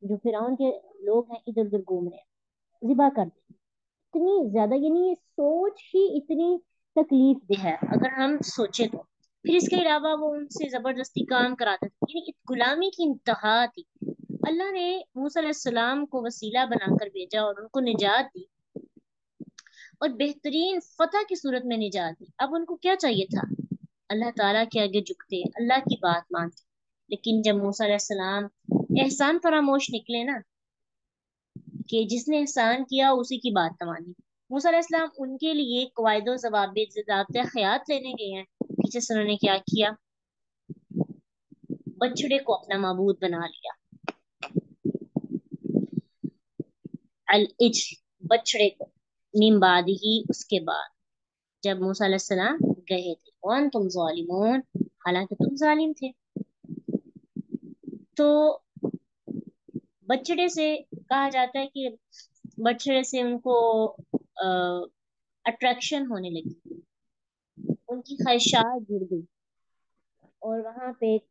जो फिरौन के लोग हैं इधर उधर घूम रहे हैं, जिबा कर देते हैं। इतनी ज्यादा, यानी ये सोच ही इतनी तकलीफ दे है अगर हम सोचे तो। फिर इसके अलावा वो उनसे जबरदस्ती काम कराते थे, यानी इस गुलामी की इंतहा थी। अल्लाह ने मूसा अलैहिस्सलाम को वसीला बनाकर भेजा और उनको निजात दी, और बेहतरीन फतह की सूरत में निजात दी। अब उनको क्या चाहिए था? अल्लाह ताला के आगे झुकते, अल्लाह की बात मानते। लेकिन जब मूसा अलैहिस्सलाम एहसान फरामोश निकले ना, कि जिसने एहसान किया उसी की बात न मानी। मूसा अलैहिस्सलाम उनके लिए कवायदो जवाबित ज़ाब्ते हयात लेने गए हैं, पीछे से उन्होंने क्या किया? बछड़े को अपना माबूद बना लिया। अल इज्ल, बछड़े को, मिन बाद ही, उसके बाद जब मूसा अलैहिस्सलाम गए थे। वन तुम जालिमून, हालांकि तुम जालिम थे। तो बछड़े से कहा जाता है कि बछड़े से उनको अट्रैक्शन होने लगी, उनकी ख्वाहिशात जुड़ गई। और वहां पे एक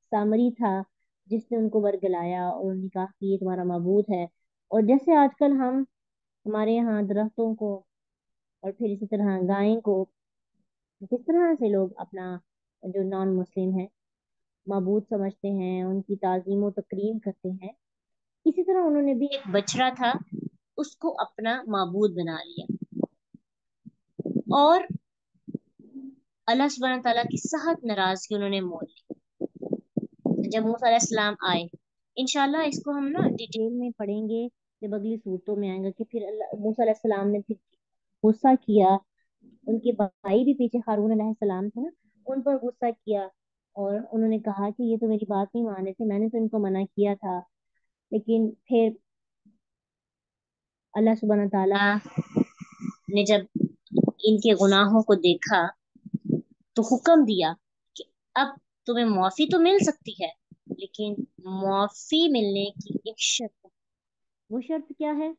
सामरी था जिसने उनको वर्गलाया, और उन्होंने कहा कि ये तुम्हारा माबूद है। और जैसे आजकल हम हमारे यहाँ दरख्तों को और फिर इसी तरह गाय को किस तरह से लोग अपना, जो नॉन मुस्लिम है, माबूद समझते हैं, उनकी ताजीम और तकरीम करते हैं, इसी तरह उन्होंने भी एक बछड़ा था उसको अपना माबूद बना लिया। और अल्लाह सुब्हानहू तआला की सख्त नाराजगी उन्होंने मोल ली जब मूसा अलैहिस्सलाम आए। इंशाल्लाह इसको हम ना डिटेल में पढ़ेंगे जब अगली सूरतों में आएंगे, कि फिर मूसा अलैहिस्सलाम ने फिर गुस्सा किया। उनके भाई भी पीछे हारून अलैहिस्सलाम थे ना, उन पर गुस्सा किया, और उन्होंने कहा कि ये तो मेरी बात नहीं मान रहे थे, मैंने तो इनको मना किया था। लेकिन फिर अल्लाह सुब्हानहू तआला ने जब इनके गुनाहों को देखा तो हुक्म दिया कि अब तुम्हें माफी तो मिल सकती है, लेकिन माफी मिलने की एक शर्त है। वो शर्त क्या है?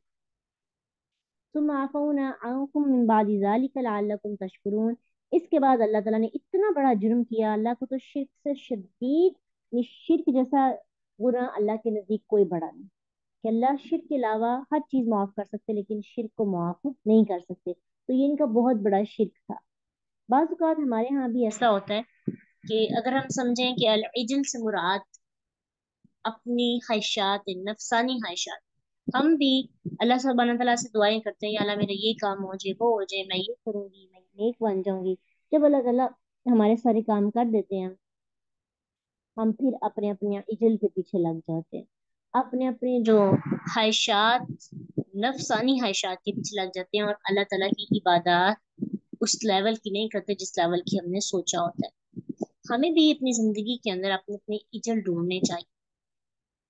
तुम आफूना अन्कुम मिन बादि ज़ालिका लअल्लकुम तशकुरून। इसके बाद अल्लाह ताला ने इतना बड़ा जुर्म किया, अल्लाह को तो शिर्क से शदीद, ये शिर्क जैसा गुनाह अल्लाह के नजदीक कोई बड़ा नहीं, कि अल्लाह शिर्क के अलावा हर चीज माफ कर सकते, लेकिन शिर्क को माफ नहीं कर सकते। तो ये इनका बहुत बड़ा शिर्क था। बाज़ औक़ात हमारे यहाँ भी ऐसा होता है कि अगर हम समझें कि अल इज्ल से मुराद अपनी ख्वाहिशात, नफसानी ख्वाहिशात, हम भी अल्लाह सुब्हानहू तआला से दुआएं करते हैं, या अल्लाह मेरा ये काम हो जाए, वो हो जाए, मैं ये करूंगी, मैं नेक बन जाऊंगी। जब अल्लाह ताला हमारे सारे काम कर देते हैं, हम फिर अपने अपने इजल के पीछे लग जाते हैं, अपने अपने जो ख्वाहिशात, नफसानी ख्वाहिशात के पीछे लग जाते हैं, और अल्लाह ताला की इबादत उस लेवल की नहीं करते जिस लेवल की हमने सोचा होता है। हमें भी अपनी जिंदगी के अंदर अपने अपने इजल ढूंढने चाहिए।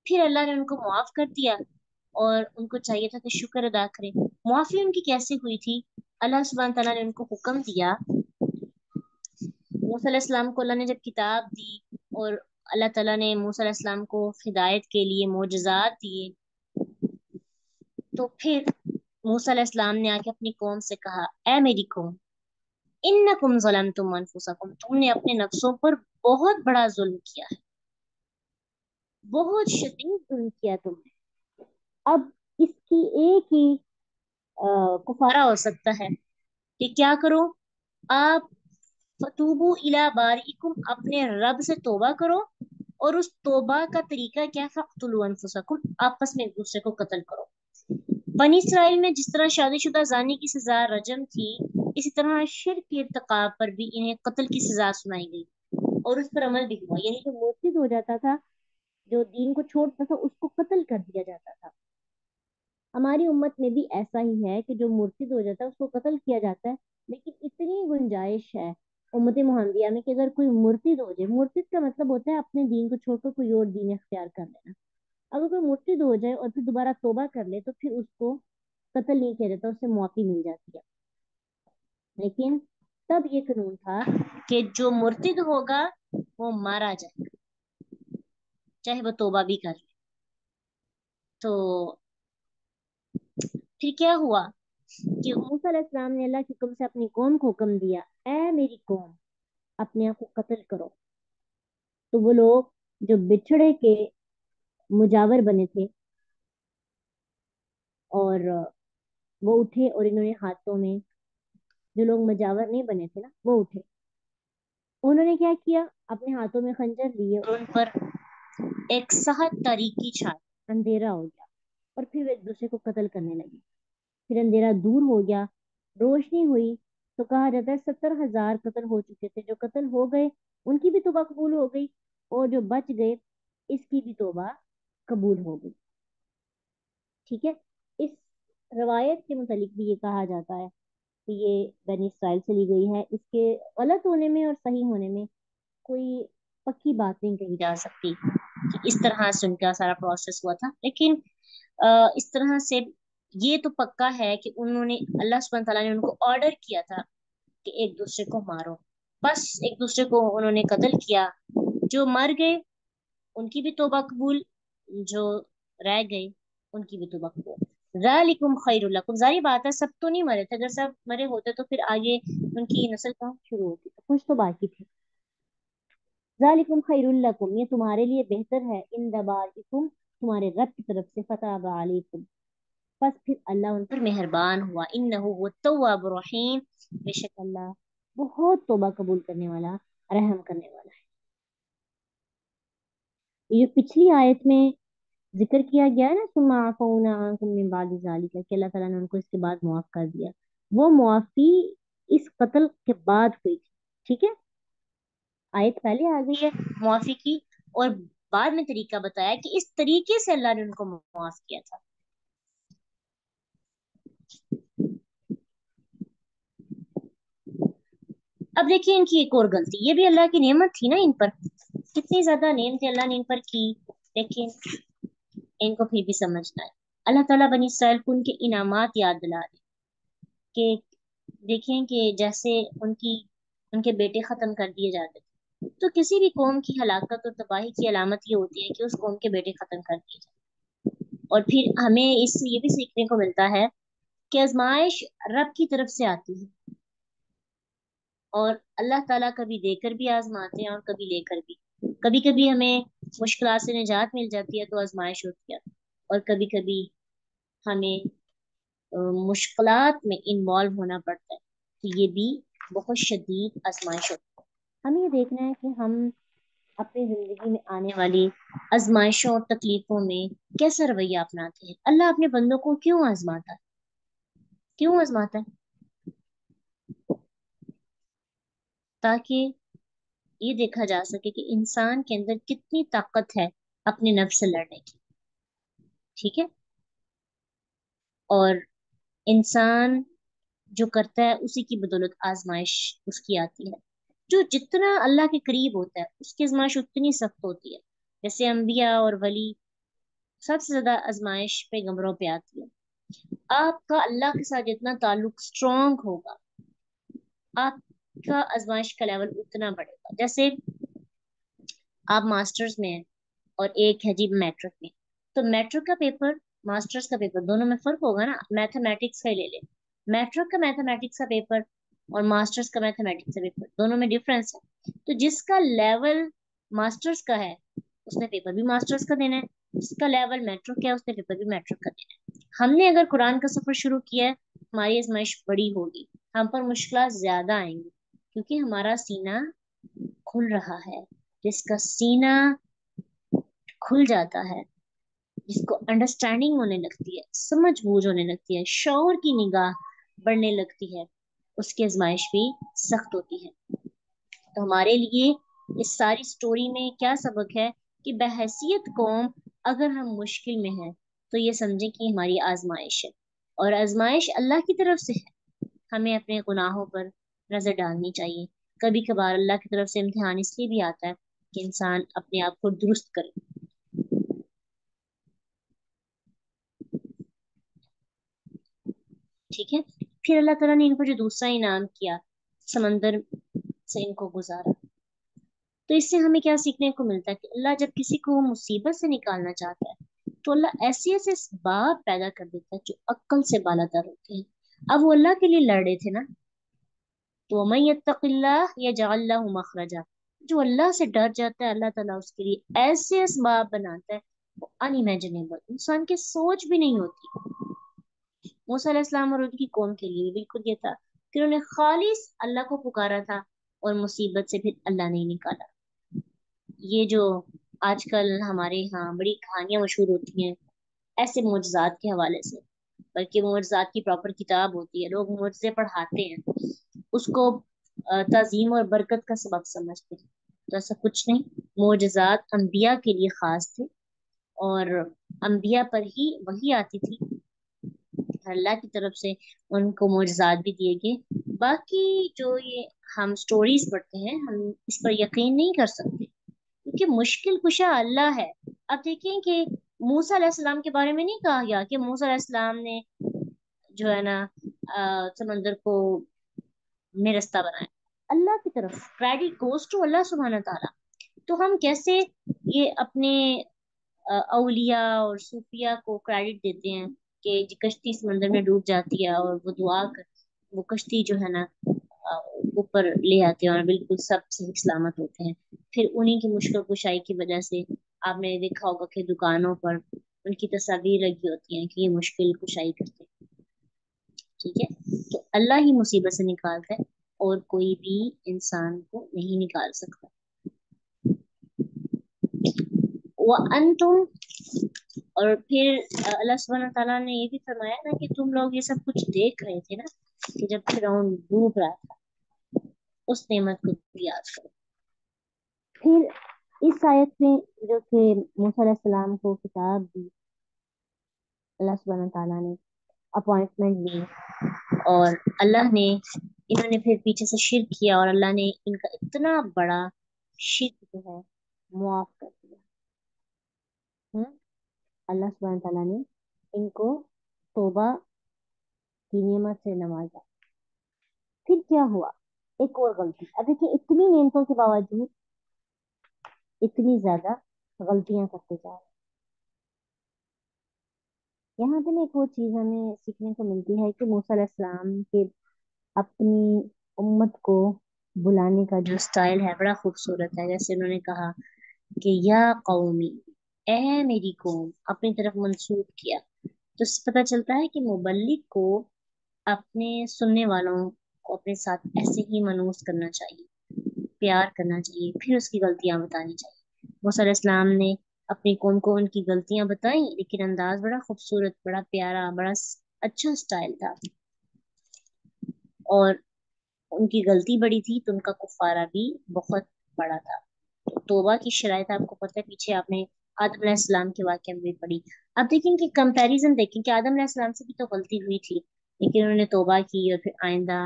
फिर अल्लाह ने उनको माफ कर दिया, और उनको चाहिए था कि शुक्र अदा करें। माफी उनकी कैसे हुई थी? अल्लाह सुब्हान तआला ने उनको हुक्म दिया, मूसा अलैहिस्सलाम को अल्लाह ने जब किताब दी, और अल्लाह ताला ने मूसा अलैहिस्सलाम को हिदायत के लिए मोजज़ात दिए, तो फिर मूसा अलैहिस्सलाम ने आके अपनी कौम से कहा, ए मेरी कौम, इन्नकुम ज़लमतुम अनफुसकुम, तुमने अपने नफ्सों पर बहुत बड़ा जुल्म किया है, बहुत शदीद जुल्म किया तुमने। अब इसकी एक ही कुफारा हो सकता है कि क्या करो आप? फतूबू इला बारीकुम, अपने रब से तौबा करो। और उस तौबा का तरीका क्या? फक्तुलू अनफुसकुम, आपस में एक दूसरे को कत्ल करो। बनी इसराइल में जिस तरह शादीशुदा जानी की सजा रजम थी, इसी तरह शिर्क के इर्तिकाब पर भी इन्हें कत्ल की सजा सुनाई गई, और उस पर अमल भी हुआ। यानी जो मुर्शिद हो जाता था, जो दीन को छोड़ता था, उसको कत्ल कर दिया जाता था। हमारी उम्मत में भी ऐसा ही है कि जो मुर्शिद हो जाता है उसको कत्ल किया जाता है। लेकिन इतनी गुंजाइश है उम्मत मुहम्मदिया में कि अगर कोई मुर्शिद हो जाए, मुर्शिद का मतलब होता है अपने दीन को छोड़कर कोई और दीन इख्तियार कर लेना। अगर कोई मुर्शिद हो जाए और फिर दोबारा तौबा कर ले, तो फिर उसको कत्ल नहीं किया जाता, उससे मुआफी मिल जाती है। लेकिन तब ये कानून था कि जो मुर्तिद होगा वो मारा जाए, चाहे वो तौबा भी कर ले। तो फिर क्या हुआ कि मूसा अलैहिस्सलाम ने अल्लाह के हुक्म से अपनी कौम को हुक्म दिया, ए मेरी कौम, अपने आप को कत्ल करो। तो वो लोग जो बिछड़े के मुजावर बने थे, और वो उठे और इन्होंने हाथों में, जो लोग मुजावर नहीं बने थे ना वो उठे, उन्होंने क्या किया, अपने हाथों में खंजर लिए और उन पर एक सहद तारीकी छाई, अंधेरा हो गया, और फिर वे एक दूसरे को कत्ल करने लगे। फिर अंधेरा दूर हो गया, रोशनी हुई, तो कहा जाता है 70,000 कत्ल हो चुके थे। जो कत्ल हो गए उनकी भी तौबा कबूल हो गई, और जो बच गए इसकी भी तौबा कबूल हो गई। ठीक है। इस रवायत के मुतालिक भी ये कहा जाता है कि ये बनी इसराइल से ली गई है। इसके गलत होने में और सही होने में कोई पक्की बात नहीं कही जा सकती कि इस तरह से उनका सारा प्रोसेस हुआ था, लेकिन इस तरह से ये तो पक्का है कि उन्होंने, अल्लाह सुब्हान तआला ने उनको ऑर्डर किया था कि एक दूसरे को मारो। बस एक दूसरे को उन्होंने कत्ल किया। जो मर गए उनकी भी तौबा कबूल, जो रह गए उनकी भी तौबा कबूल। ज़ालिकुम खैरुल लकुम। जारी बात है सब तो नहीं मरे थे, अगर सब मरे होते तो फिर आगे उनकी नस्ल कहाँ शुरू होती, तो कुछ तो बाकी थे। ज़ालिकुम खैरुल लकुम, ये तुम्हारे लिए बेहतर है, इन दबारिकुम, तुम्हारे रब की तरफ से, फताब अलैकुम, बस फिर अल्लाह उन पर मेहरबान हुआ। इन्नहु हुवा तव्वाबुर रहीम, बेशक अल्लाह बहुत तौबा कबूल करने वाला, रहम करने वाला है। ये जो पिछली आयत में जिक्र किया गया है ना, सुम्मा अफ़ौना अन्कुम मिन बादि ज़ालिका, कि अल्लाह ताला ने उनको इसके बाद मुआफ कर दिया, वो मुआफी इस कत्ल के बाद हुई थी। ठीक है, आयत पहले आ गई है मुआफी की, और बाद में तरीका बताया कि इस तरीके से अल्लाह ने उनको मुआफ किया था। अब देखिए इनकी एक और गलती, ये भी अल्लाह की नेमत थी ना इन पर, कितनी ज्यादा नेमत अल्लाह ने इन पर की, लेकिन इनको फिर भी समझना है। अल्लाह ताला बनी इसराइल को उनके इनामात याद दिला रहे कि देखें कि जैसे उनकी उनके बेटे खत्म कर दिए जाते थे, तो किसी भी कौम की हलाकत और तबाही की अलामत ये होती है कि उस कौम के बेटे खत्म कर दिए जाते। और फिर हमें इससे ये भी सीखने को मिलता है कि आजमाइश रब की तरफ से आती है, और अल्लाह ताला कभी देकर भी आजमाते हैं और कभी लेकर भी। कभी कभी हमें मुश्किलात से निजात मिल जाती है तो आजमाइश होती है, और कभी कभी हमें मुश्किलात में इन्वॉल्व होना पड़ता है, तो ये भी बहुत शदीद आजमाइश होती है। हमें ये देखना है कि हम अपनी जिंदगी में आने वाली आजमाइशों और तकलीफों में कैसा रवैया अपनाते हैं। अल्लाह अपने बंदों को क्यों आजमाता है, क्यों आजमाता है? ताकि ये देखा जा सके कि इंसान के अंदर कितनी ताकत है अपने नफ्स से लड़ने की। ठीक है। और इंसान जो करता है उसी की बदौलत आजमाइश उसकी आती है। जो जितना अल्लाह के करीब होता है उसकी आजमाइश उतनी सख्त होती है। जैसे अंबिया और वली, सबसे ज्यादा आजमाइश पैगंबरों पे आती है। आपका अल्लाह के साथ जितना ताल्लुक स्ट्रांग होगा, आपका आजमाइश का लेवल उतना बढ़ेगा। जैसे आप मास्टर्स में हैं और एक है जी मैट्रिक में, तो मैट्रिक का पेपर, मास्टर्स का पेपर, दोनों में फर्क होगा ना। मैथमेटिक्स का ही ले ले, मैट्रिक का मैथमेटिक्स का पेपर और मास्टर्स का मैथमेटिक्स का पेपर, दोनों में डिफरेंस है। तो जिसका लेवल मास्टर्स का है उसने पेपर भी मास्टर्स का देना है, जिसका लेवल मैट्रिक का है उसने पेपर भी मैट्रिक का देना है। हमने अगर कुरान का सफर शुरू किया है, हमारी आजमाइश बड़ी होगी, हम पर मुश्किलात ज्यादा आएंगी, क्योंकि हमारा सीना खुल रहा है। जिसका सीना खुल जाता है, जिसको अंडरस्टैंडिंग होने लगती है, समझ बूझ होने लगती है, शौर की निगाह बढ़ने लगती है, उसकी आजमाइश भी सख्त होती है। तो हमारे लिए इस सारी स्टोरी में क्या सबक है कि बहैसियत कौम अगर हम मुश्किल में हैं तो ये समझें कि हमारी आजमाइश है, और आजमाइश अल्लाह की तरफ से है। हमें अपने गुनाहों पर नजर डालनी चाहिए। कभी कभार अल्लाह की तरफ से इम्तिहान इसलिए भी आता है कि इंसान अपने आप को दुरुस्त करे। ठीक है। फिर अल्लाह ताला ने इनको जो दूसरा इनाम किया, समंदर से इनको गुजारा। तो इससे हमें क्या सीखने को मिलता है कि अल्लाह जब किसी को मुसीबत से निकालना चाहता है तो अल्लाह ऐसे ऐसे बाप पैदा कर देता है जो अक्ल से बालातर होते हैं। अब वो अल्लाह के लिए लड़ रहे थे ना, तो मैं यत्तकिल्लाह यजअल लहु मखरजा, जो अल्लाह से डर जाता है अल्लाह ताला उसके लिए ऐसे असबाब बनाता है वो अनइमेजिनेबल, इंसान की सोच भी नहीं होती। मूसा अलैहिस्सलाम और उनकी कौम के लिए बिल्कुल ये था कि उन्होंने खालिस अल्लाह को पुकारा था और मुसीबत से फिर अल्लाह ने निकाला। ये जो आजकल हमारे यहाँ बड़ी कहानियां मशहूर होती हैं ऐसे मुअज्जिज़ात के हवाले से, बल्कि मुअज्जिज़ात की प्रॉपर किताब होती है, लोग मुअज्जिज़े पढ़ाते हैं उसको ताज़ीम और बरकत का सबब समझते हैं। तो ऐसा कुछ नहीं, मुअज्जिज़ात अंबिया के लिए खास थे और अंबिया पर ही वही आती थी, अल्लाह की तरफ से उनको मुअज्जिज़ात भी दिए गए। बाकी जो ये हम स्टोरीज पढ़ते हैं हम इस पर यकीन नहीं कर सकते क्योंकि मुश्किल कुशा अल्लाह है। अब देखें कि मूसा अलैहिस्सलाम के बारे में नहीं कहा गया कि मूसा अलैहिस्सलाम ने जो है ना समंदर को में रास्ता बनाया। अल्लाह की तरफ credit goes to Allah Subhan ताला। तो हम कैसे ये अपने औलिया और सूफिया को क्रेडिट देते हैं कि जी कश्ती समंदर में डूब जाती है और वो दुआ कर वो कश्ती जो है ना ऊपर ले आते हैं और बिल्कुल सब सही सलामत होते हैं। फिर उन्हीं की मुश्किल कुशाई की वजह से आपने देखा होगा कि दुकानों पर उनकी तस्वीर लगी होती हैं कि ये मुश्किल कुशाई करते हैं। ठीक है, तो अल्लाह ही मुसीबत से निकालता है और कोई भी इंसान को नहीं निकाल सकता। वो अंतुम, और फिर अल्लाह सुब्हान ताला ने ये भी फरमाया ना कि तुम लोग ये सब कुछ देख रहे थे ना कि जब फिरौन डूब रहा था, उस नेमत को भी याद करो। फिर इस आयत में जो कि मूसा अलैहिस्सलाम को किताब दी, अल्लाह सुब्हान ताला ने अपॉइंटमेंट दी और अल्लाह ने इन्होंने फिर पीछे से शिर्क किया और अल्लाह ने इनका इतना बड़ा शिर्क जो है मुआफ कर दिया। हम्म, अल्लाह सुब्हान ताला ने इनको तौबा की नेमत से नवाजा। फिर क्या हुआ, एक और गलती। अब देखिए इतनी नेमतों के बावजूद इतनी ज्यादा गलतियां करते जा रहे हैं। यहाँ पे ना एक और चीज हमें सीखने को मिलती है कि मूसा अलैहिस्सलाम के अपनी उम्मत को बुलाने का जो स्टाइल है बड़ा खूबसूरत है। जैसे उन्होंने कहा कि या कौमी, ए मेरी कौम, अपनी तरफ मंसूब किया। तो इससे पता चलता है कि मुबल्लिग को अपने सुनने वालों को अपने साथ ऐसे ही मनूस करना चाहिए, प्यार करना चाहिए, फिर उसकी गलतियां बतानी चाहिए। मूसा अलैहिस्सलाम ने अपनी कौम को उनकी गलतियां बताई लेकिन अंदाज बड़ा खूबसूरत, बड़ा प्यारा, बड़ा अच्छा स्टाइल था। और उनकी गलती बड़ी थी तो उनका कुफारा भी बहुत बड़ा था। तो तौबा की शराइत आपको पता है, पीछे आपने आदम अलैहिस्सलाम के वाक़े में भी पढ़ी। अब देखें कि कंपैरिजन देखें कि आदम अलैहिस्सलाम से भी तो गलती हुई थी लेकिन उन्होंने तौबा की और फिर आइंदा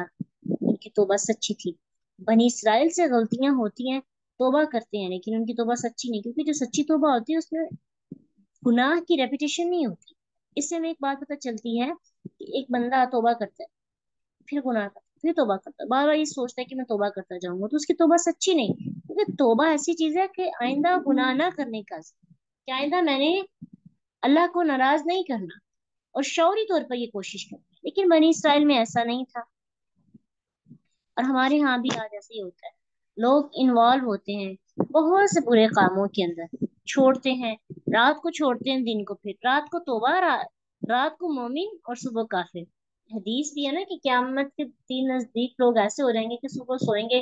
उनकी तौबा सच्ची थी। बनी इसराइल से गलतियां होती हैं, तौबा करते हैं लेकिन उनकी तौबा सच्ची नहीं, क्योंकि जो सच्ची तौबा होती है उसमें गुनाह की रेपिटेशन नहीं होती। इससे हमें एक बात पता चलती है कि एक बंदा तौबा करता है, फिर गुनाह करता है, फिर तौबा करता है, बार बार ये सोचता है कि मैं तौबा करता जाऊंगा, तो उसकी तौबा सच्ची नहीं। क्योंकि तौबा ऐसी चीज है कि आइंदा गुनाह ना करने का, कि आइंदा मैंने अल्लाह को नाराज नहीं करना, और शौरी तौर पर ये कोशिश करती है। लेकिन बनी इसराइल में ऐसा नहीं था और हमारे यहाँ भी आज ऐसे ही होता है। लोग इन्वॉल्व होते हैं बहुत से बुरे कामों के अंदर, छोड़ते हैं, रात को छोड़ते हैं दिन को, फिर रात को तौबा, रात को मोमिन और सुबह काफिर। हदीस भी है ना कि क्यामत के दिन नजदीक लोग ऐसे हो जाएंगे कि सुबह सोएंगे,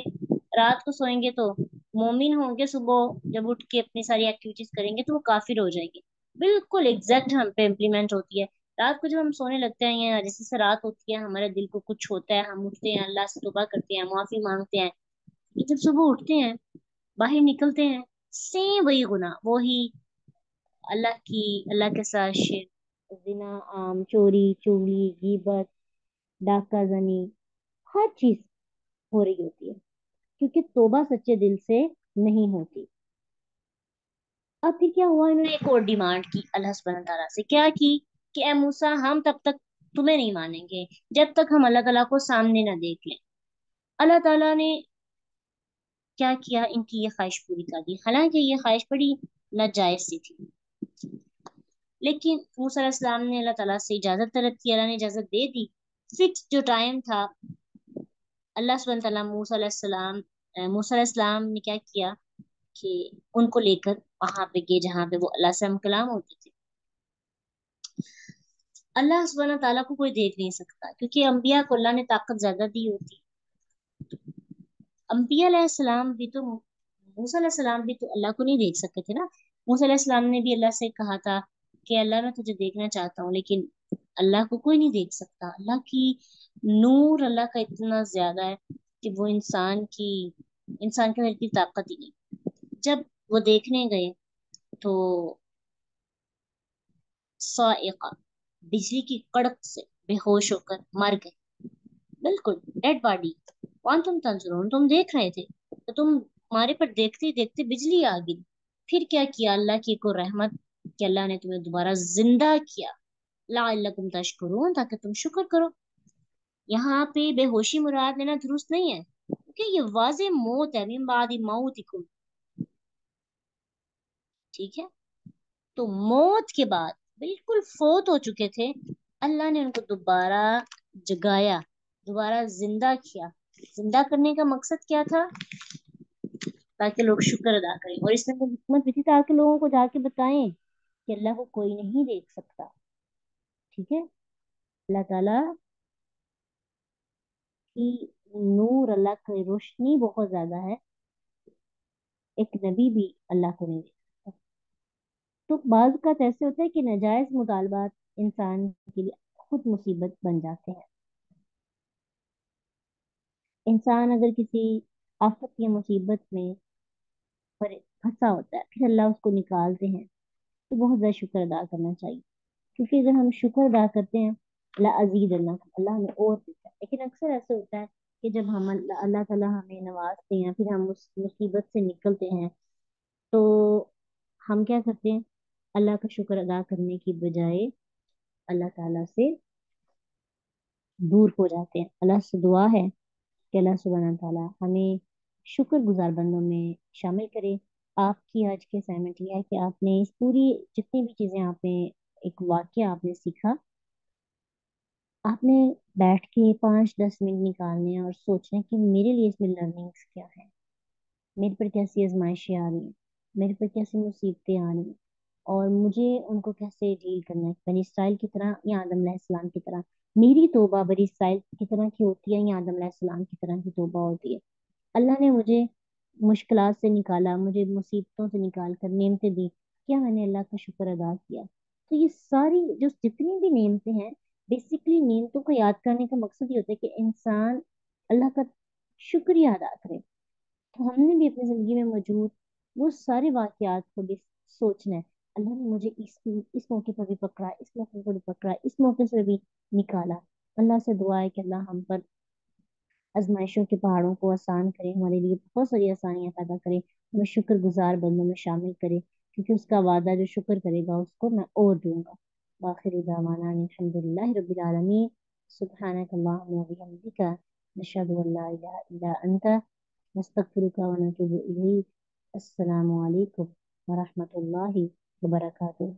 रात को सोएंगे तो मोमिन होंगे, सुबह जब उठ के अपनी सारी एक्टिविटीज करेंगे तो वो काफिर हो जाएंगे। बिल्कुल एग्जैक्ट हम पे इम्प्लीमेंट होती है। रात को जब हम सोने लगते हैं या जैसे से रात होती है हमारे दिल को कुछ होता है, हम उठते हैं, अल्लाह से तौबा करते हैं, माफी मांगते हैं, ये जब सुबह उठते हैं, बाहर निकलते हैं, सेम वही गुनाह, वही अल्लाह के साथ शिर्क, जिना, आम, चोरी, चुगली, गीबत, डाका जनी, हर चीज हो रही होती है क्योंकि तौबा सच्चे दिल से नहीं होती। अब फिर क्या हुआ, इन्होंने एक और डिमांड की अल्लाह सुब्हान तआला से। क्या की कि ए मूसा हम तब तक तुम्हें नहीं मानेंगे जब तक हम अल्लाह ताला को सामने ना देख लें। अल्लाह ताला ने क्या किया, इनकी ये ख्वाहिश पूरी कर दी, हालांकि ये ख्वाहिश बड़ी नाजायज सी थी। लेकिन मूसा अलैहिस्सलाम ने अल्लाह ताला से इजाजत तलब की, अल्लाह ने इजाजत दे दी। फिक्स जो टाइम था, अल्लाह सुब्हान तआला मूसा अलैहिस्सलाम ने क्या किया कि उनको लेकर वहां पे गए जहाँ पे वो अल्लाह से हम कलाम होते थे। अल्लाह सुब्हान तआला को कोई देख नहीं सकता, क्योंकि अंबिया को अल्लाह ने ताकत ज्यादा दी होती। अंबिया अलैहिस्सलाम भी तो, मूसा अलैहिस्सलाम भी तो अल्लाह को नहीं देख सकते थे ना। मूसा अलैहिस्सलाम ने भी अल्लाह से कहा था कि अल्लाह मैं तुझे देखना चाहता हूँ, लेकिन अल्लाह को कोई नहीं देख सकता। अल्लाह की नूर अल्लाह का इतना ज्यादा है कि वो इंसान के अंदर इतनी ताकत ही नहीं। जब वो देखने गए तो साइका, बिजली की कड़क से बेहोश होकर मर गए, बिल्कुल डेड बॉडी। कौन तुम तंजरून, तुम देख रहे थे तो तुम, हमारे पर देखते ही देखते बिजली आ गई। फिर क्या किया अल्लाह की को रहमत कि अल्लाह ने तुम्हें दोबारा जिंदा किया, लअल्लकुम तशकुरून, ताकि तुम शुक्र करो। यहाँ पे बेहोशी मुराद लेना दुरुस्त नहीं है, क्योंकि ये वाज़े मौत है, मिन बादी मौतिकुम, ठीक है। तो मौत के बाद बिल्कुल फोत हो चुके थे, अल्लाह ने उनको दोबारा जगाया, दोबारा जिंदा किया। जिंदा करने का मकसद क्या था? ताकि लोग शुक्र अदा करें, और इसमें तो हिकमत भी थी ताकि लोगों को जाके बताएं कि अल्लाह को कोई नहीं देख सकता, ठीक है। अल्लाह ताला की नूर, अल्लाह की रोशनी बहुत ज्यादा है, एक नबी भी अल्लाह को नहीं देख सकता। तो बाज का ऐसे होता है कि नाजायज मुतालबात इंसान के लिए खुद मुसीबत बन जाते हैं। इंसान अगर किसी आफत या मुसीबत में फंसा होता है, फिर अल्लाह उसको निकालते हैं, तो बहुत ज्यादा शुक्र अदा करना चाहिए। क्योंकि अगर हम शुक्र अदा करते हैं, अल्लाह अजीज, अल्लाह हमें और देता है। लेकिन अक्सर ऐसे होता है कि जब हम अल्लाह ताला हमें नवाजते हैं, फिर हम उस मुसीबत से निकलते हैं, तो हम क्या करते हैं, अल्लाह का शुक्र अदा करने की बजाय अल्लाह ताला से दूर हो जाते हैं। अल्लाह से दुआ है कि अल्लाह सुब्हान ताला हमें शुक्रगुजार बंदों में शामिल करे। आपकी आज की असाइनमेंट ये है कि आपने इस पूरी, जितनी भी चीजें आपने, एक वाक्य आपने सीखा, आपने बैठ के 5-10 मिनट निकालने हैं और सोचना है कि मेरे लिए इसमें लर्निंग्स क्या है, मेरे पर कैसी आजमाइशें आ रही हैं, मेरे पर कैसी मुसीबतें आ रही हैं, और मुझे उनको कैसे डील करना है, बनी इसराइल की तरह या आदम अलैहिस्सलाम की तरह। मेरी तौबा बनी इसराइल की तरह की होती है या आदम अलैहिस्सलाम की तरह की तौबा होती है? अल्लाह ने मुझे मुश्किलात से निकाला, मुझे मुसीबतों से निकाल कर नेमतें दी, क्या मैंने अल्लाह का शुक्र अदा किया? तो ये सारी जो जितनी भी नेमतें हैं, बेसिकली नेमतों को याद करने का मकसद ये होता है कि इंसान अल्लाह का शुक्रिया अदा करे। तो हमने भी अपनी जिंदगी में मौजूद वो सारे वाकयात को भी सोचना है, अल्लाह ने मुझे इस मौके पर भी पकड़ा, इस मौके पर भी पकड़ा, इस मौके से भी निकाला। अल्लाह से दुआ है कि अल्लाह हम पर आजमाइशों के पहाड़ों को आसान करे, हमारे लिए बहुत सारी आसानियां पैदा करे, हमें शुक्रगुजार बंदों में शामिल करे, क्योंकि उसका वादा जो शुक्र करेगा उसको मैं और दूंगा। आखिर दावाना अल्हम्दुलिल्लाहि रब्बिल आलमीन, सुब्हानक अल्लाहुम्मा व बिहम्दिका, नशहदु अल्ला इलाहा इल्ला अंता, नस्तगफिरुका व नतूबु इलैक। अस्सलामु अलैकुम व रहमतुल्लाहि व बरकातुहू।